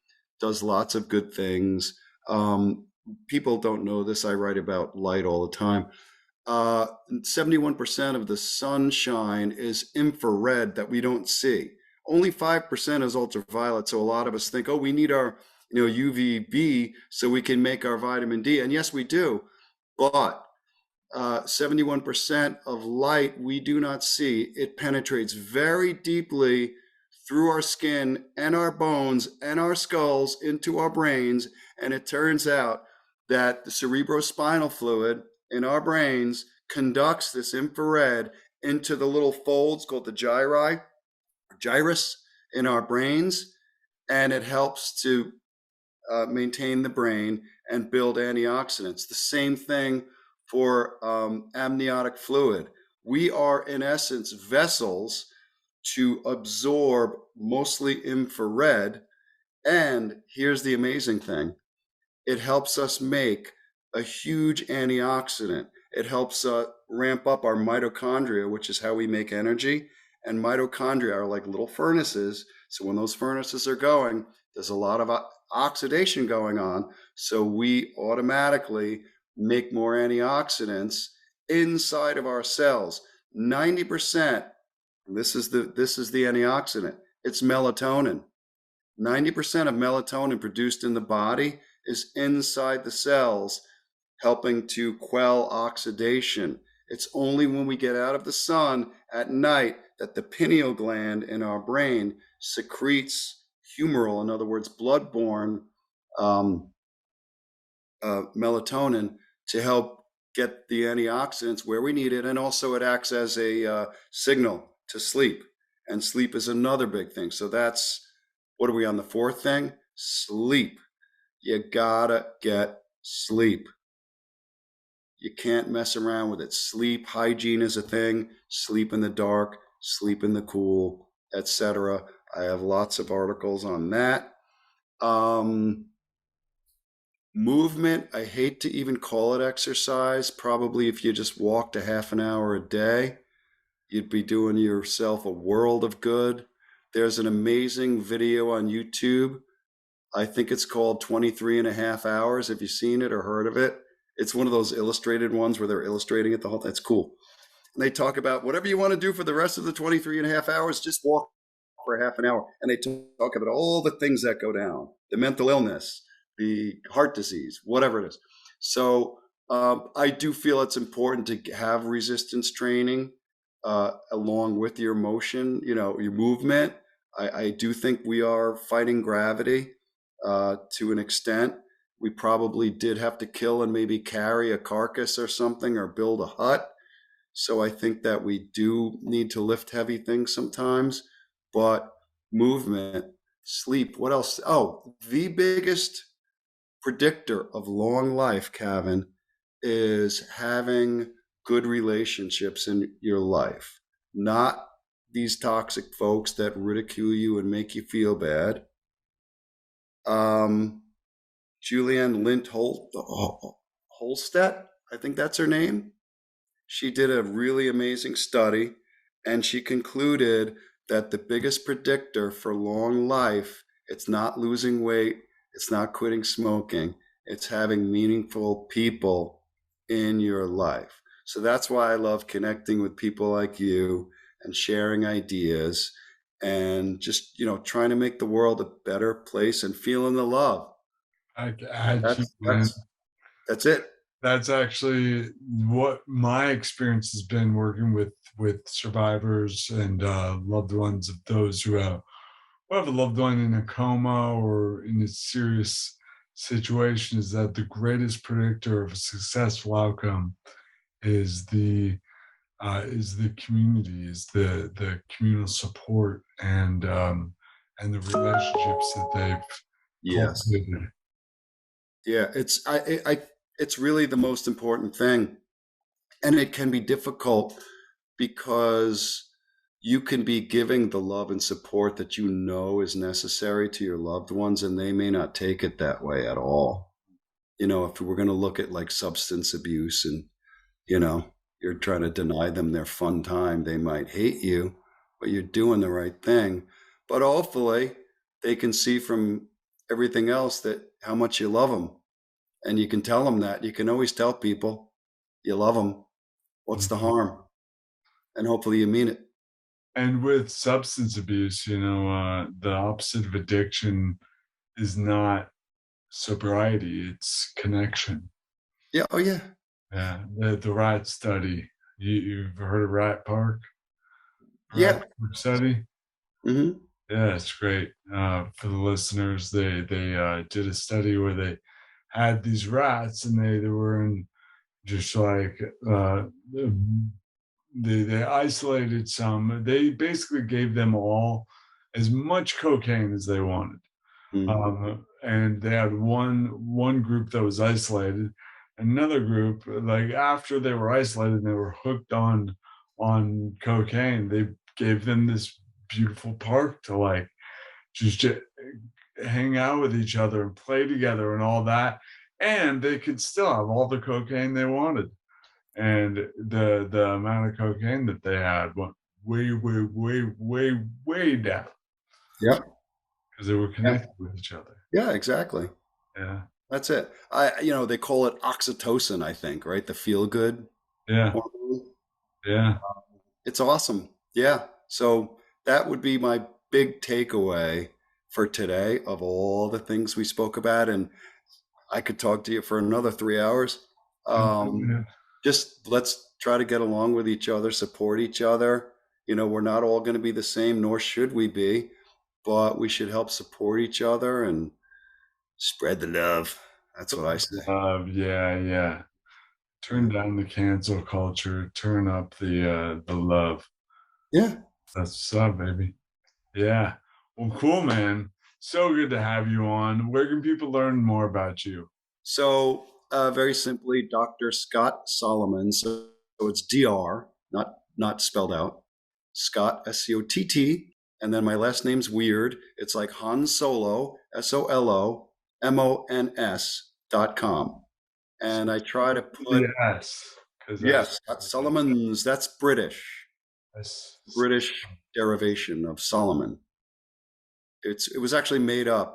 B: does lots of good things. Um, People don't know this. I write about light all the time. 71% of the sunshine is infrared that we don't see. Only 5% is ultraviolet. So a lot of us think, oh, we need our UVB so we can make our vitamin D. And yes, we do. But 71% of light we do not see. It penetrates very deeply through our skin and our bones and our skulls into our brains. And it turns out that the cerebrospinal fluid in our brains conducts this infrared into the little folds called the gyrus in our brains, and it helps to maintain the brain and build antioxidants. The same thing for amniotic fluid. We are, in essence, vessels to absorb mostly infrared. And here's the amazing thing. It helps us make a huge antioxidant. It helps ramp up our mitochondria, which is how we make energy. And mitochondria are like little furnaces. So when those furnaces are going, there's a lot of oxidation going on. So we automatically make more antioxidants inside of our cells. 90%, this is the antioxidant. It's melatonin. 90% of melatonin produced in the body is inside the cells, helping to quell oxidation. It's only when we get out of the sun at night that the pineal gland in our brain secretes humoral, in other words, blood-borne melatonin to help get the antioxidants where we need it. And also it acts as a signal to sleep. And sleep is another big thing. So that's, what are we on the fourth thing? Sleep. You gotta get sleep. You can't mess around with it. Sleep hygiene is a thing. Sleep in the dark, sleep in the cool, etc. I have lots of articles on that. Movement, I hate to even call it exercise. Probably if you just walked a half an hour a day, you'd be doing yourself a world of good. There's an amazing video on YouTube. I think it's called 23 and a half hours. Have you seen it or heard of it? It's one of those illustrated ones where they're illustrating it the whole time. It's cool. And they talk about whatever you want to do for the rest of the 23 and a half hours, just walk for half an hour. And they talk about all the things that go down, the mental illness, the heart disease, whatever it is. So I do feel it's important to have resistance training along with your motion, your movement. I do think we are fighting gravity to an extent. We probably did have to kill and maybe carry a carcass or something or build a hut. So I think that we do need to lift heavy things sometimes, but movement, sleep, what else? Oh, the biggest predictor of long life, Kevin, is having good relationships in your life, not these toxic folks that ridicule you and make you feel bad. Julianne Lint Holstedt, I think that's her name. She did a really amazing study, and she concluded that the biggest predictor for long life, it's not losing weight, it's not quitting smoking, it's having meaningful people in your life. So that's why I love connecting with people like you and sharing ideas and just, trying to make the world a better place and feeling the love.
A: I got you,
B: That's
A: man.
B: that's it.
A: That's actually what my experience has been working with survivors and loved ones of those who have have a loved one in a coma or in a serious situation is that the greatest predictor of a successful outcome is the community, is the communal support and the relationships that they've
B: Yes.
A: cultivated.
B: Yeah, it's really the most important thing. And it can be difficult because you can be giving the love and support that you know is necessary to your loved ones, and they may not take it that way at all. If we're going to look at like substance abuse and, you know, you're trying to deny them their fun time, they might hate you, but you're doing the right thing. But hopefully they can see from everything else that how much you love them. And you can tell them that. You can always tell people you love them. What's the
A: Mhm.
B: harm? And hopefully you mean it.
A: And with substance abuse, the opposite of addiction is not sobriety, it's connection.
B: Yeah. Oh, yeah.
A: Yeah, the rat study. You've heard of rat
B: Yeah.
A: park study?
B: Hmm.
A: Yeah, it's great. For the listeners, they did a study where they had these rats and they were in just like they isolated some. They basically gave them all as much cocaine as they wanted.
B: Hmm.
A: And they had one group that was isolated, another group like after they were isolated and they were hooked on cocaine. They gave them this beautiful park to like just hang out with each other and play together and all that, and they could still have all the cocaine they wanted. And the amount of cocaine that they had went way, way, way, way, way down
B: Yeah.
A: because they were
B: Yeah.
A: connected with each other.
B: Yeah. Exactly.
A: Yeah,
B: That's it. They call it oxytocin, I think, right? The feel good
A: yeah,
B: hormone.
A: yeah.
B: It's awesome. Yeah. So that would be my big takeaway for today of all the things we spoke about. And I could talk to you for another 3 hours. Um,
A: Yeah.
B: just let's try to get along with each other, support each other. We're not all going to be the same, nor should we be, but we should help support each other and spread the love. That's what I say.
A: Yeah, yeah. Turn
B: Yeah.
A: down the cancel culture. Turn up the love.
B: Yeah.
A: That's what's up, baby. Yeah. Well, cool, man. So good to have you on. Where can people learn more about you?
B: So, very simply, Dr. Scott Solomon. So it's Dr. Not spelled out. Scott Scott, and then my last name's weird. It's like Han Solo SOLOMONS.com. And I try to put
A: Yes, because
B: yes, Scott Solomons. That's British,
A: that's
B: British derivation of Solomon. It was actually made up.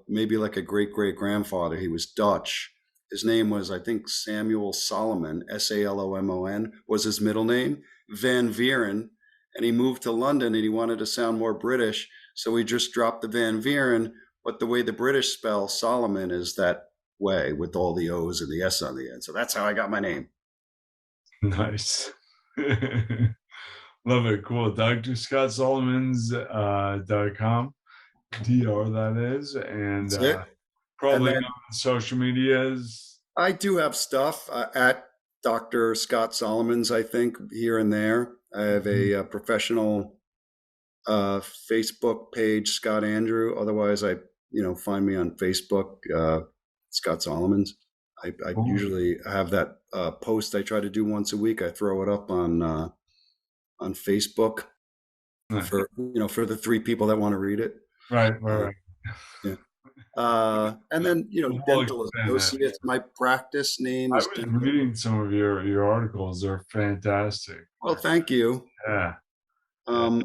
B: Maybe like a great great grandfather. He was Dutch. His name was, I think, Samuel Solomon. Salomon was his middle name. Van Vieren, and he moved to London and he wanted to sound more British, so he just dropped the Van Vieren. But the way the British spell Solomon is that way with all the O's and the S on the end. So that's how I got my name.
A: nice. Love it. Cool. Dr. Scott Solomons .com. DR that is. And
B: That's it. And
A: probably
B: then
A: on social medias.
B: I do have stuff at Dr. Scott Solomons, I think, here and there. I have
A: Mhm.
B: a, professional Facebook page, Scott Andrew. Otherwise, find me on Facebook, Scott Solomons. I
A: Cool.
B: usually have that post I try to do once a week. I throw it up on Facebook
A: Nice.
B: for the three people that want to read it.
A: Right,
B: Uh,
A: right,
B: yeah. And then,
A: right. We'll
B: Dental
A: expand that.
B: Associates. My practice name
A: I
B: is
A: was
B: Dental.
A: reading some of your articles. They're fantastic.
B: Well, thank you.
A: Yeah, yeah.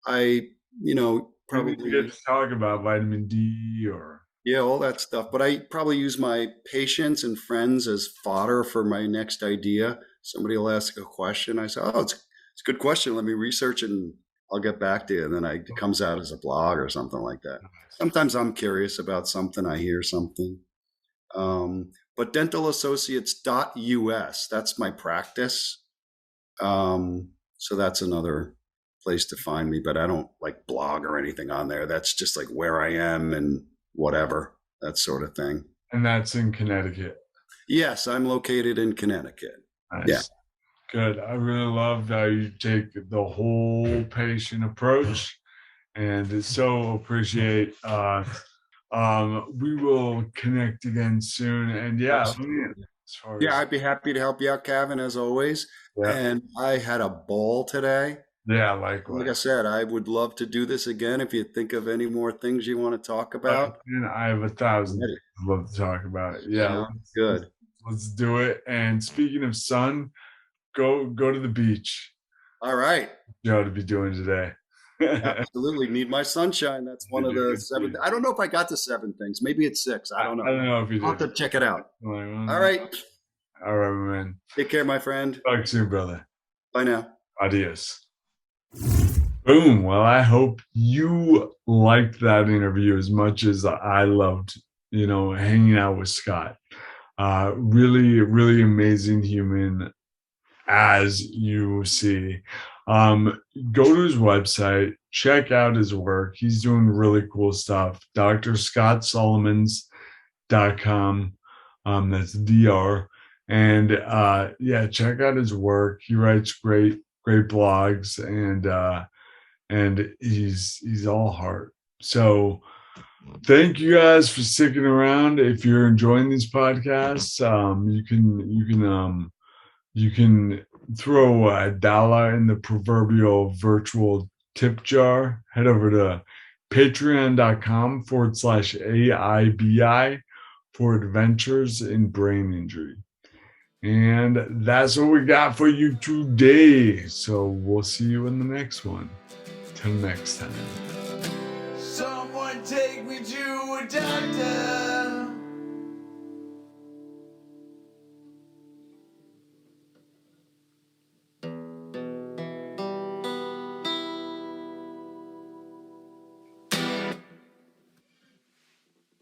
B: I
A: We need to get
B: probably,
A: to talk about vitamin D or
B: yeah, all that stuff, but I probably use my patients and friends as fodder for my next idea. Somebody will ask a question. I say, oh, it's a good question. Let me research it and I'll get back to you. And then it comes out as a blog or something like that. Sometimes I'm curious about something. I hear something. But dentalassociates.us, that's my practice. So that's another place to find me, but I don't like blog or anything on there. That's just like where I am and whatever, that sort of thing.
A: And that's in Connecticut.
B: Yes, I'm located in Connecticut.
A: Nice.
B: Yeah.
A: Good. I really love how you take the whole patient approach, and so appreciate. We will connect again soon. And yeah,
B: I'd be happy to help you out, Kevin, as always. Yeah. And I had a ball today.
A: Yeah, likewise.
B: Like I said, I would love to do this again if you think of any more things you want to talk about.
A: And I have 1,000 I'd love to talk about. Yeah,
B: good.
A: Let's do it. And speaking of sun, go to the beach.
B: All right.
A: You know what to be doing today.
B: Absolutely. Need my sunshine. That's one of the 7. I don't know if I got to 7 things. Maybe it's 6. I don't know.
A: I don't know if you did.
B: I'll have to check it out. All right.
A: All right, man.
B: Take care, my friend.
A: Talk soon, brother.
B: Bye now.
A: Adios. Boom. Well, I hope you liked that interview as much as I loved, hanging out with Scott. Really, really amazing human, as you see. Go to his website, check out his work. He's doing really cool stuff. DrScottSolomons.com. That's DR. And check out his work. He writes great blogs, and he's all heart. So thank you guys for sticking around. If you're enjoying these podcasts, you can throw $1 in the proverbial virtual tip jar. Head over to patreon.com/AIBI for adventures in brain injury. And that's what we got for you today. So we'll see you in the next one. Till next time.
C: Someone take me to a doctor.